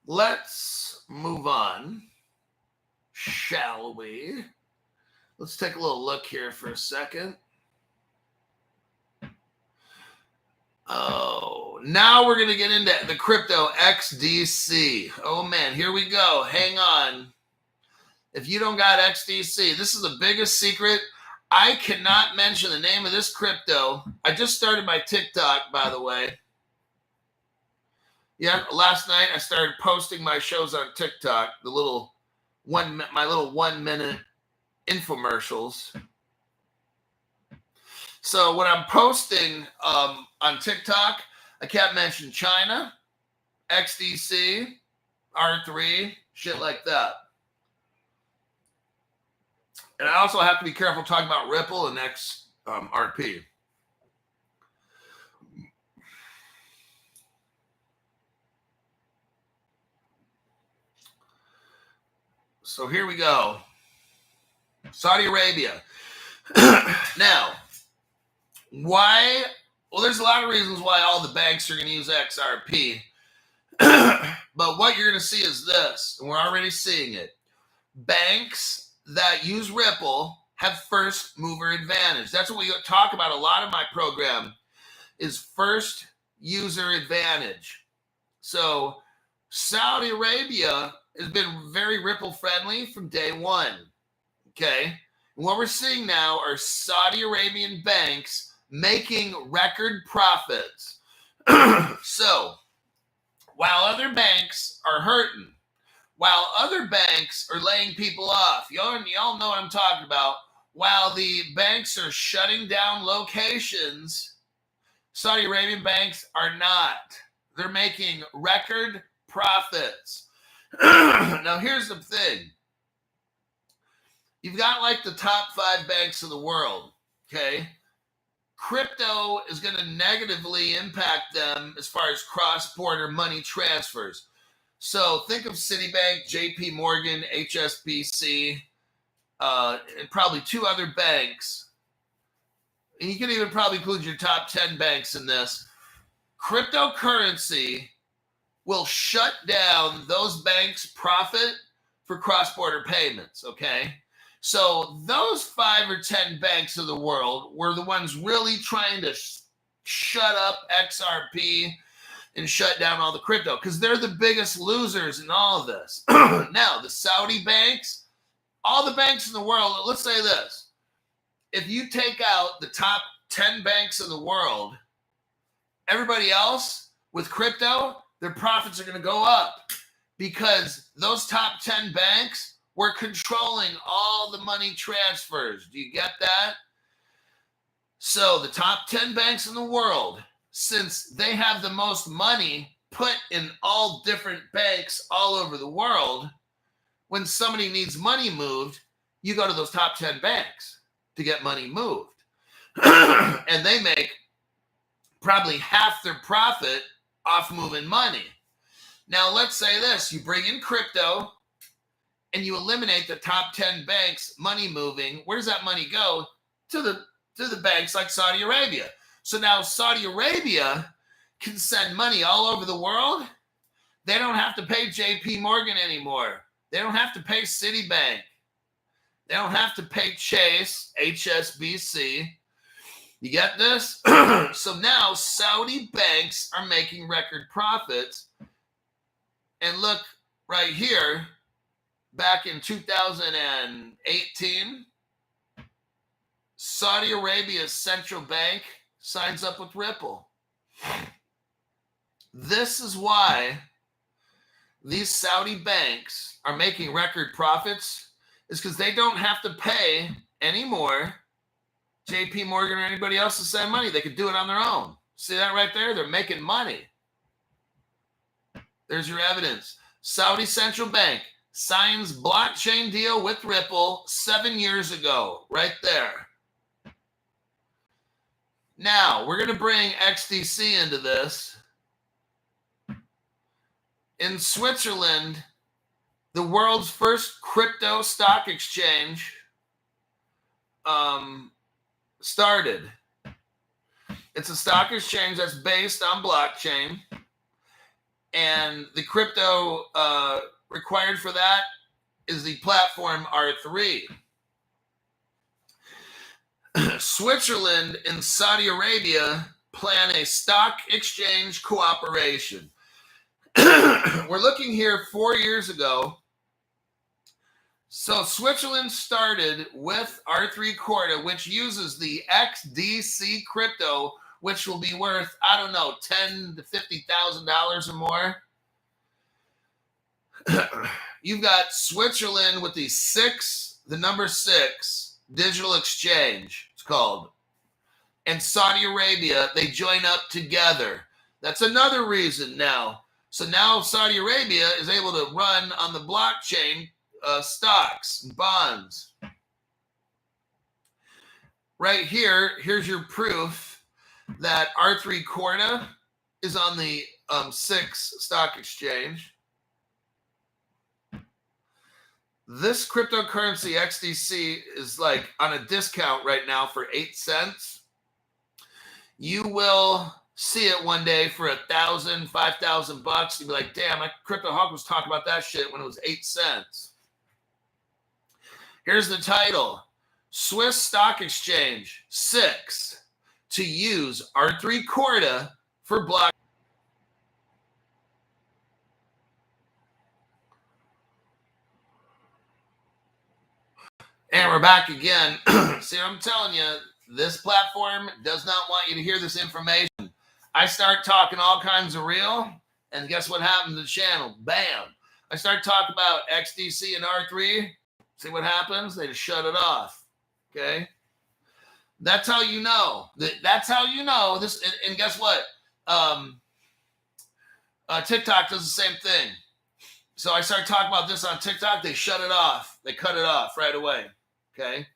Let's move on, shall we? Let's take a little look here for a second. Oh, now we're going to get into the crypto XDC. Oh, man, here we go. Hang on. If you don't got XDC, this is the biggest secret. I cannot mention the name of this crypto. I just started my TikTok, by the way. Yeah, last night I started posting my shows on TikTok, my little 1 minute infomercials. So when I'm posting on TikTok, I can't mention China, XDC, R3, shit like that. And I also have to be careful talking about Ripple and XRP. So here we go. Saudi Arabia. Now, why? Well, there's a lot of reasons why all the banks are going to use XRP. But what you're going to see is this, and we're already seeing it. Banks that use Ripple have first mover advantage. That's what we talk about a lot of my program is first user advantage. So Saudi Arabia has been very Ripple friendly from day one. Okay. And what we're seeing now are Saudi Arabian banks making record profits. So while other banks are hurting, while other banks are laying people off, y'all know what I'm talking about. While the banks are shutting down locations, Saudi Arabian banks are not. They're making record profits. Now, here's the thing. You've got like the top 5 banks of the world, okay? Crypto is going to negatively impact them as far as cross-border money transfers. So think of Citibank, JP Morgan, HSBC, and probably 2 other banks. and you can even probably include your top 10 banks in this, cryptocurrency will shut down those banks' profit for cross-border payments, okay? So those 5 or 10 banks of the world were the ones really trying to shut up XRP and shut down all the crypto because they're the biggest losers in all of this. Now, the Saudi banks, all the banks in the world, let's say this. If you take out the top 10 banks of the world, everybody else with crypto, their profits are going to go up because those top 10 banks were controlling all the money transfers. Do you get that? So the top 10 banks in the world, since they have the most money put in all different banks all over the world, when somebody needs money moved, you go to those top 10 banks to get money moved. And they make probably half their profit off moving money. Now, let's say this. You bring in crypto and you eliminate the top 10 banks money moving. Where does that money go? To the banks like Saudi Arabia. So now Saudi Arabia can send money all over the world. They don't have to pay JP Morgan anymore. They don't have to pay Citibank. They don't have to pay Chase, HSBC. You get this? So now Saudi banks are making record profits. And look right here, back in 2018, Saudi Arabia's central bank signs up with Ripple. This is why these Saudi banks are making record profits, is because they don't have to pay anymore JP Morgan or anybody else to send money. They could do it on their own. See that right there? They're making money. There's your evidence. Saudi Central Bank signs blockchain deal with Ripple 7 years ago, right there. Now, we're going to bring XDC into this. In Switzerland, the world's first crypto stock exchange started. It's a stock exchange that's based on blockchain. And the crypto required for that is the platform R3. Switzerland and Saudi Arabia plan a stock exchange cooperation. We're looking here 4 years ago. So Switzerland started with R3 Corda, which uses the XDC crypto, which will be worth, I don't know, $10,000 to $50,000 or more. You've got Switzerland with the number 6 digital exchange, it's called. And Saudi Arabia, they join up together. That's another reason now. So now Saudi Arabia is able to run on the blockchain stocks and bonds. Right here, here's your proof that R3 Corda is on the 6 stock exchange. This cryptocurrency XDC is like on a discount right now for 8 cents. You will see it one day for $1,000, $5,000. You'll be like, damn, my Crypto Hawk was talking about that shit when it was 8 cents. Here's the title. Swiss Stock Exchange 6 to use R3 Corda for block. And we're back again. See, I'm telling you, this platform does not want you to hear this information. I start talking all kinds of real, and guess what happened to the channel? Bam. I start talking about XDC and R3. See what happens? They just shut it off. Okay? That's how you know. That's how you know. This. And guess what? TikTok does the same thing. So I started talking about this on TikTok. They shut it off. They cut it off right away. Okay?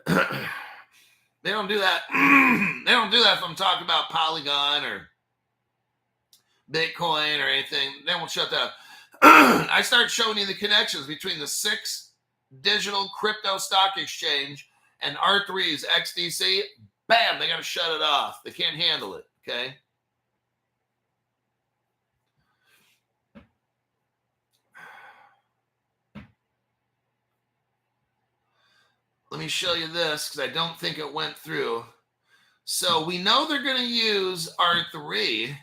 They don't do that. They don't do that if I'm talking about Polygon or Bitcoin or anything. They won't shut that off. I start showing you the connections between the 6 digital crypto stock exchange and R3 is XDC, bam, they got to shut it off. They can't handle it, okay? Let me show you this because I don't think it went through. So we know they're going to use R3.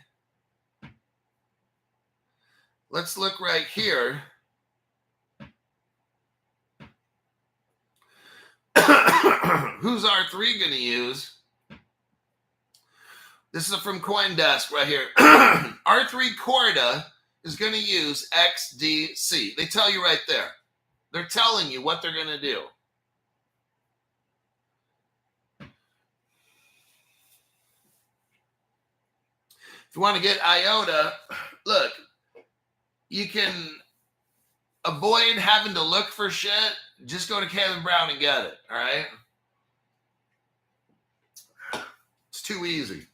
Let's look right here. Who's R3 going to use? This is from CoinDesk right here. R3 Corda is going to use XDC. They tell you right there. They're telling you what they're going to do. If you want to get IOTA, look, you can avoid having to look for shit. Just go to Caleb Brown and get it, all right? It's too easy.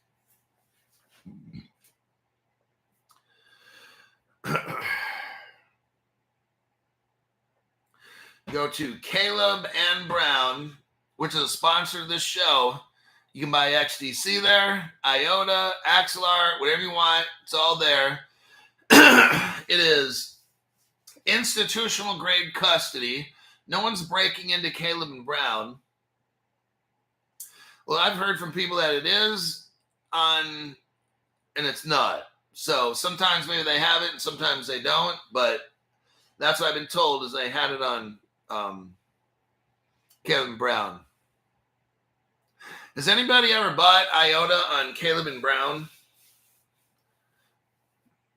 Go to Caleb and Brown, which is a sponsor of this show. You can buy XDC there, IOTA, Axelar, whatever you want. It's all there. It is institutional grade custody. No one's breaking into Caleb and Brown. Well, I've heard from people that it is on, and it's not. So sometimes maybe they have it and sometimes they don't, but that's what I've been told is they had it on Caleb and Brown. Has anybody ever bought IOTA on Caleb and Brown?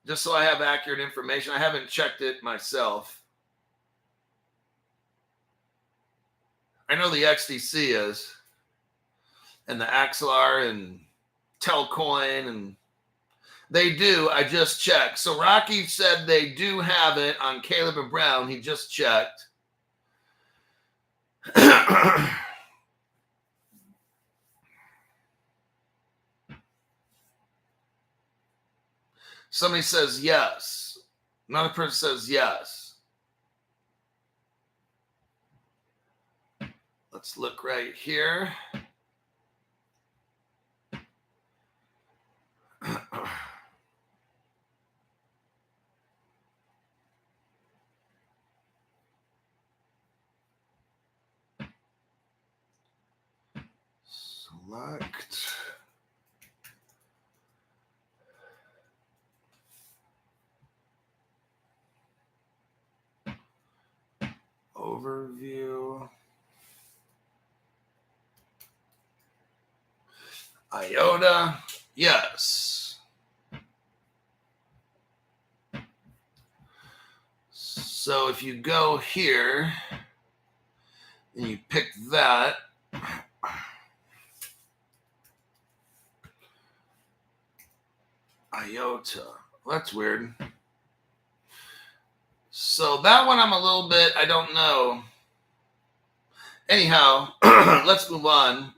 Just so I have accurate information. I haven't checked it myself. I know the XDC is, and the Axelar and Telcoin, and they do. I just checked. So Rocky said they do have it on Caleb and Brown. He just checked. Somebody says yes. Another person says yes. Let's look right here. Select. Overview. IOTA. Yes. So if you go here and you pick that, IOTA. Well, that's weird. So that one I'm a little bit, I don't know. Anyhow, let's move on.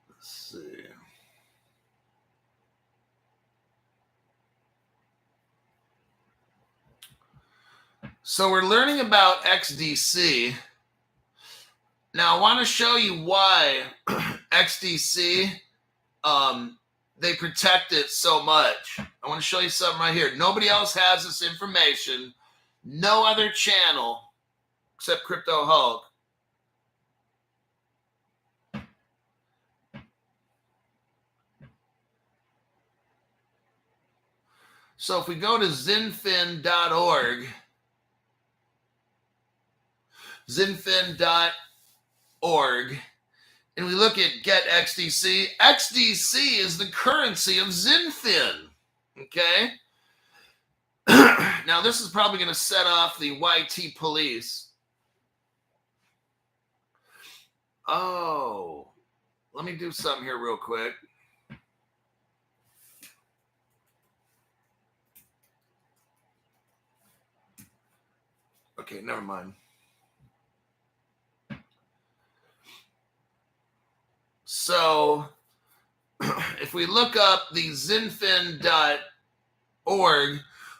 Let's see. So we're learning about XDC. Now I want to show you why XDC, they protect it so much. I want to show you something right here. Nobody else has this information. No other channel except Crypto Hulk. So if we go to zinfin.org, zinfin.org, and we look at Get XDC, XDC is the currency of Zinfin, okay? Now, this is probably going to set off the YT police. Oh, let me do something here real quick. Okay, never mind. So, we look up the zinfin.org,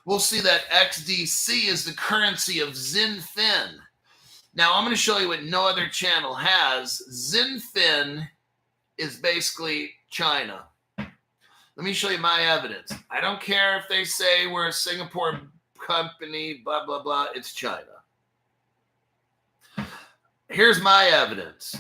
we'll see that XDC is the currency of Zinfin. Now, I'm going to show you what no other channel has. Zinfin is basically China. Let me show you my evidence. I don't care if they say we're a Singapore company, blah, blah, blah. It's China. Here's my evidence.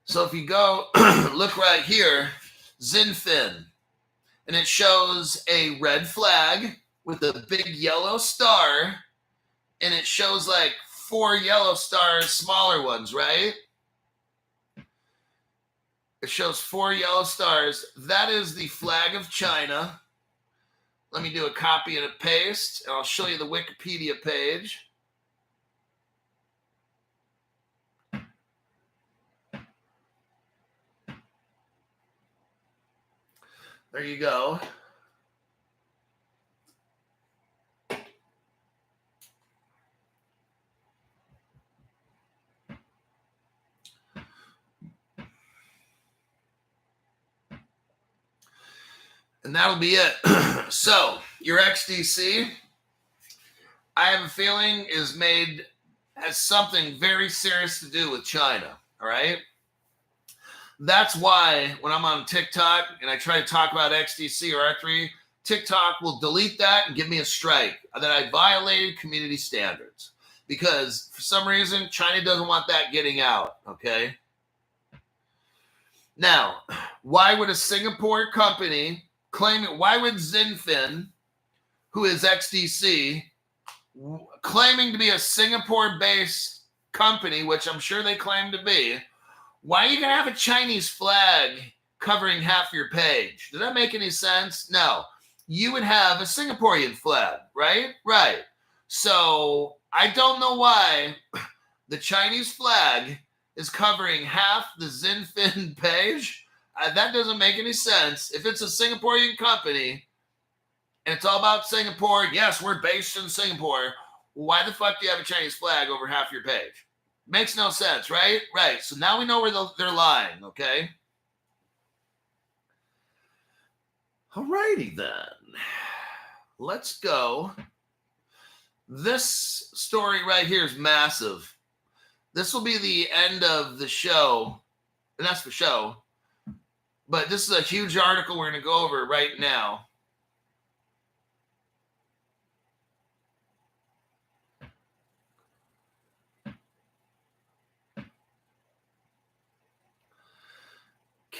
So if you go look right here, Zinfin, and it shows a red flag with a big yellow star, and it shows like 4 yellow stars, smaller ones, right? It shows 4 yellow stars. That is the flag of China. Let me do a copy and a paste, and I'll show you the Wikipedia page. There you go. And that'll be it. So your XDC, I have a feeling, has something very serious to do with China. All right. That's why when I'm on TikTok and I try to talk about XDC or R3, TikTok will delete that and give me a strike that I violated community standards because for some reason, China doesn't want that getting out. Okay. Now, why would a Singapore company claim it? Why would Zinfin, who is XDC, claiming to be a Singapore-based company, which I'm sure they claim to be, why are you going to have a Chinese flag covering half your page? Does that make any sense? No. You would have a Singaporean flag, right? Right. So I don't know why the Chinese flag is covering half the Zinfin page. That doesn't make any sense. If it's a Singaporean company and it's all about Singapore, yes, we're based in Singapore, why the fuck do you have a Chinese flag over half your page? Makes no sense, right? Right. So now we know where they're lying, okay? Alrighty then. Let's go. This story right here is massive. This will be the end of the show, and that's for show. But this is a huge article we're going to go over right now.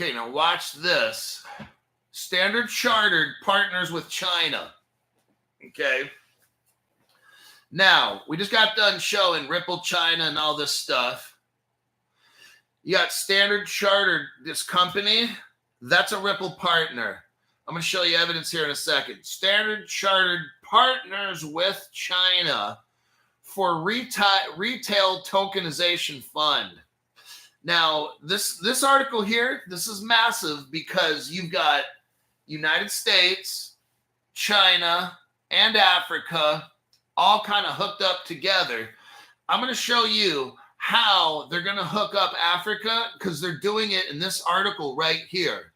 Okay, now watch this. Standard Chartered partners with China. Okay. Now, we just got done showing Ripple China and all this stuff. You got Standard Chartered, this company. That's a Ripple partner. I'm going to show you evidence here in a second. Standard Chartered partners with China for retail tokenization fund. Now, this article here, this is massive because you've got United States, China, and Africa all kind of hooked up together. I'm going to show you how they're going to hook up Africa because they're doing it in this article right here.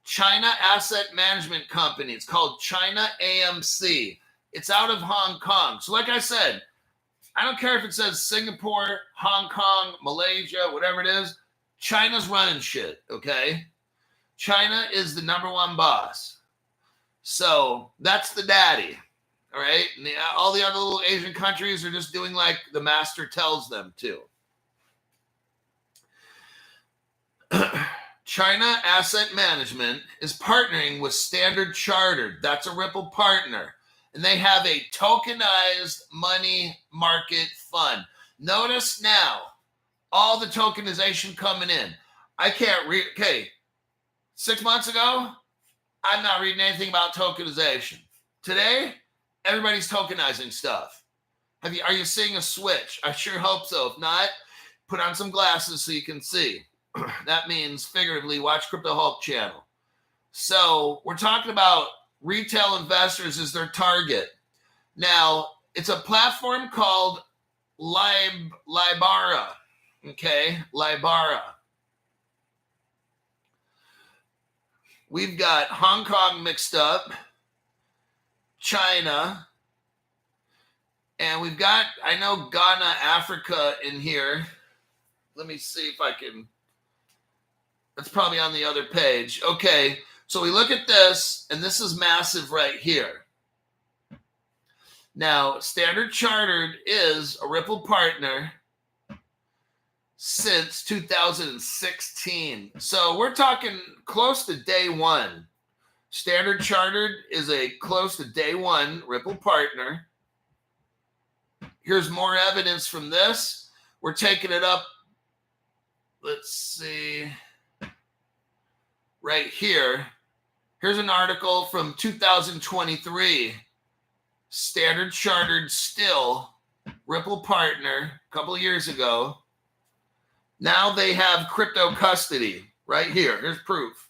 China Asset Management Company. It's called China AMC. It's out of Hong Kong. So like I said, I don't care if it says Singapore, Hong Kong, Malaysia, whatever it is. China's running shit, okay? China is the number one boss. So that's the daddy, all right? And all the other little Asian countries are just doing like the master tells them to. China Asset Management is partnering with Standard Chartered. That's a Ripple partner. And they have a tokenized money market fund. Notice now, all the tokenization coming in. I can't read. Okay, 6 months ago, I'm not reading anything about tokenization. Today, everybody's tokenizing stuff. Are you seeing a switch? I sure hope so. If not, put on some glasses so you can see. That means figuratively watch Crypto Hulk channel. So we're talking about retail investors is their target. Now, it's a platform called Libera. Okay, Libera. We've got Hong Kong mixed up, China, and we've got, I know, Ghana, Africa in here. Let me see if I can, that's probably on the other page. Okay, so we look at this, and this is massive right here. Now, Standard Chartered is a Ripple partner since 2016. So we're talking close to day one. Standard Chartered is a close to day one Ripple partner. Here's more evidence from this. We're taking it up. Let's see. Right here. Here's an article from 2023. Standard Chartered still Ripple partner a couple of years ago. Now they have crypto custody right here. Here's proof.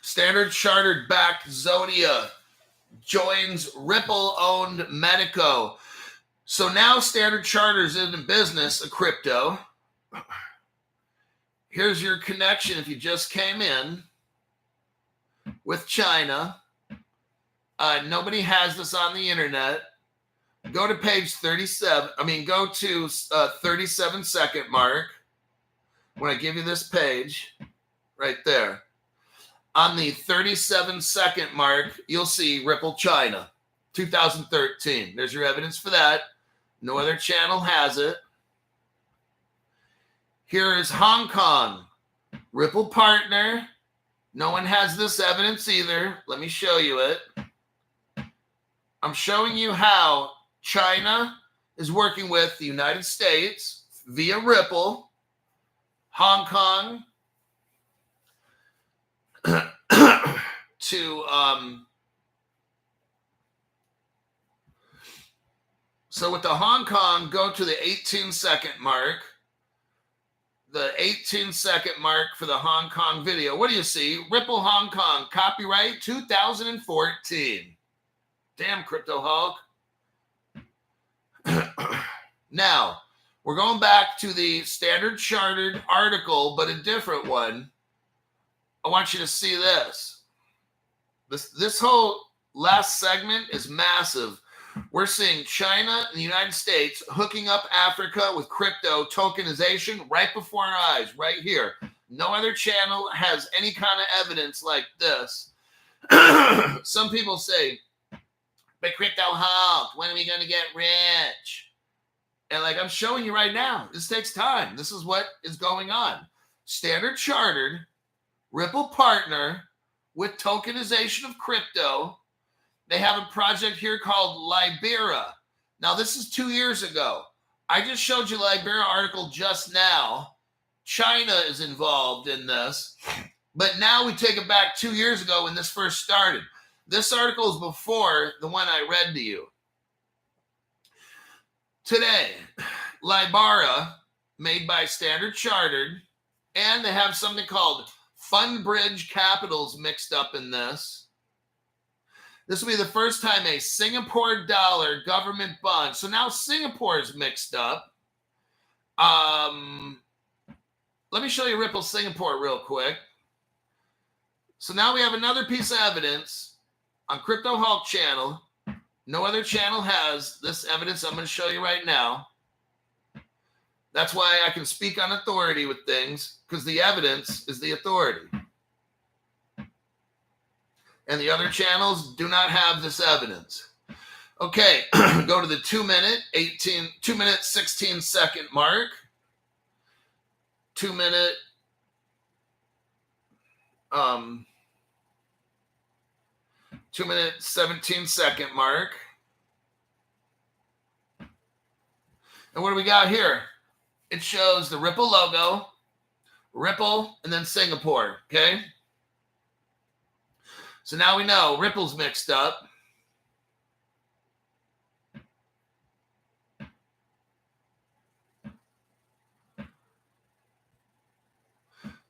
Standard Chartered backed Zodia joins Ripple-owned Medico. So now Standard Chartered's in business of crypto. Here's your connection if you just came in with China. Nobody has this on the internet. Go to page 37. Go to 37-second mark. When I give you this page, right there. On the 37-second mark, you'll see Ripple China, 2013. There's your evidence for that. No other channel has it. Here is Hong Kong, Ripple partner. No one has this evidence either. Let me show you it. I'm showing you how China is working with the United States via Ripple, Hong Kong, to so with the Hong Kong, go to the 18-second mark. The 18-second mark for the Hong Kong video. What do you see? Ripple Hong Kong, copyright 2014. Damn, Crypto Hulk. Now, we're going back to the Standard Chartered article, but a different one. I want you to see this. This whole last segment is massive. We're seeing China and the United States hooking up Africa with crypto tokenization right before our eyes, right here. No other channel has any kind of evidence like this. Some people say, but Crypto Hulk, when are we going to get rich? And like I'm showing you right now, this takes time. This is what is going on. Standard Chartered, Ripple partner with tokenization of crypto. They have a project here called Libera. Now, this is 2 years ago. I just showed you Libera article just now. China is involved in this. But now we take it back 2 years ago when this first started. This article is before the one I read to you. Today, Libera, made by Standard Chartered, and they have something called Fundbridge Capitals mixed up in this. This will be the first time a Singapore dollar government bond. So now Singapore is mixed up. Let me show you Ripple Singapore real quick. So now we have another piece of evidence on Crypto Hulk channel. No other channel has this evidence I'm going to show you right now. That's why I can speak on authority with things, because the evidence is the authority. And the other channels do not have this evidence. Okay, go to the 2 minute 16-second mark. 2 minute 2 minute 17-second mark. And what do we got here? It shows the Ripple logo, Ripple, and then Singapore, okay? So now we know Ripple's mixed up.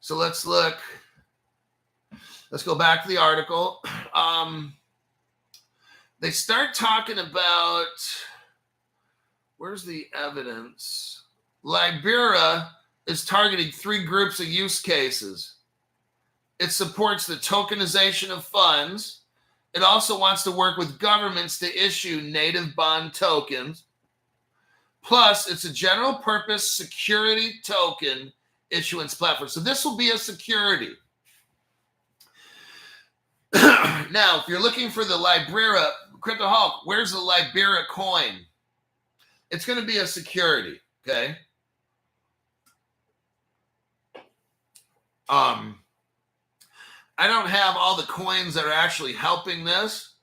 So let's look. Let's go back to the article. They start talking about, where's the evidence? Libera is targeting 3 groups of use cases. It supports the tokenization of funds. It also wants to work with governments to issue native bond tokens. Plus, it's a general purpose security token issuance platform. So this will be a security. Now, if you're looking for the Libera, Crypto Hulk, where's the Libera coin? It's going to be a security, okay? I don't have all the coins that are actually helping this.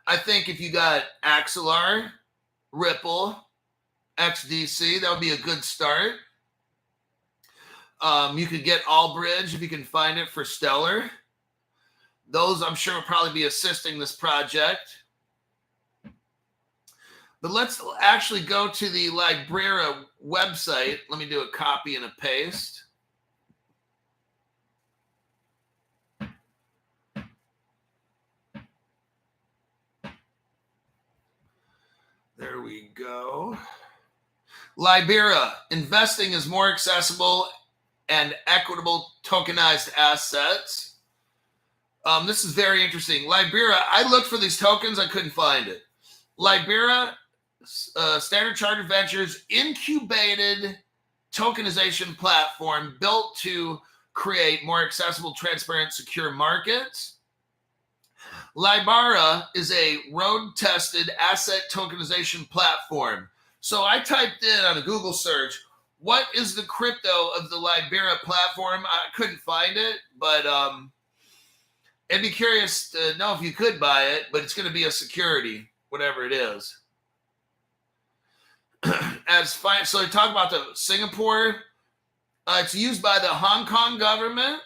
I think if you got Axelar, Ripple, XDC, that would be a good start. You could get Allbridge if you can find it for Stellar. Those, I'm sure, will probably be assisting this project. But let's actually go to the Libera website. Let me do a copy and a paste. There we go. Libera, investing is more accessible and equitable tokenized assets. This is very interesting. Libera, I looked for these tokens. I couldn't find it. Libera, Standard Chartered Ventures incubated tokenization platform built to create more accessible, transparent, secure markets. Libera is a road-tested asset tokenization platform. So I typed in on a Google search, what is the crypto of the Libera platform? I couldn't find it, but I'd be curious to know if you could buy it, but it's going to be a security, whatever it is. So they talk about the Singapore. It's used by the Hong Kong government,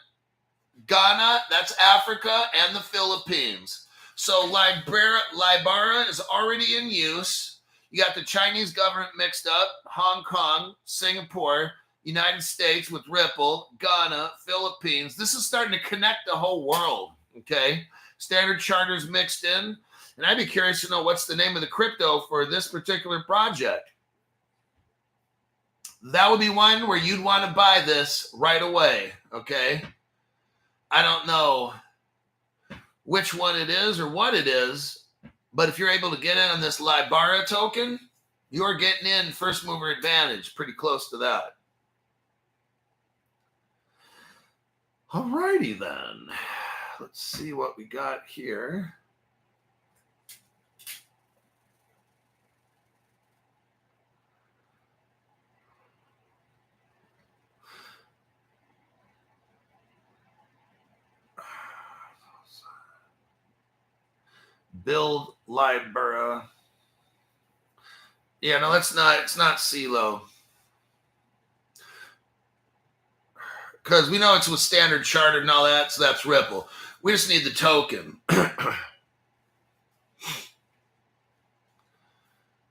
Ghana, that's Africa, and the Philippines. So Libera is already in use. You got the Chinese government mixed up, Hong Kong, Singapore, United States with Ripple, Ghana, Philippines. This is starting to connect the whole world, okay? Standard Charter's mixed in. And I'd be curious to know what's the name of the crypto for this particular project. That would be one where you'd want to buy this right away, okay? I don't know which one it is or what it is, but if you're able to get in on this Libera token, you're getting in first mover advantage, pretty close to that. All righty then. Let's see what we got here. Build Libera. Yeah, no, it's not CeeLo. Because we know it's with Standard Chartered and all that, so that's Ripple. We just need the token.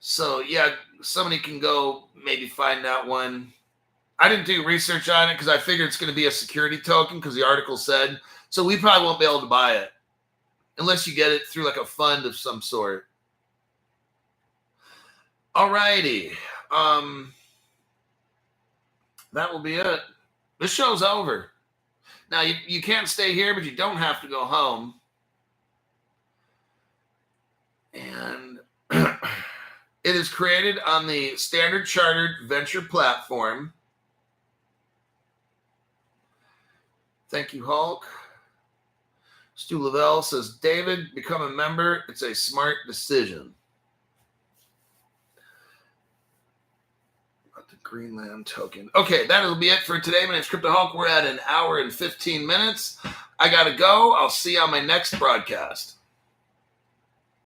So, yeah, somebody can go maybe find that one. I didn't do research on it because I figured it's going to be a security token because the article said. So we probably won't be able to buy it unless you get it through like a fund of some sort. All righty. That will be it. This show's over. Now, you can't stay here, but you don't have to go home. And it is created on the Standard Chartered Venture platform. Thank you, Hulk. Stu Lavelle says, David, become a member. It's a smart decision. About the Greenland token. Okay, that'll be it for today. My name's Crypto Hulk. We're at 1 hour and 15 minutes. I got to go. I'll see you on my next broadcast.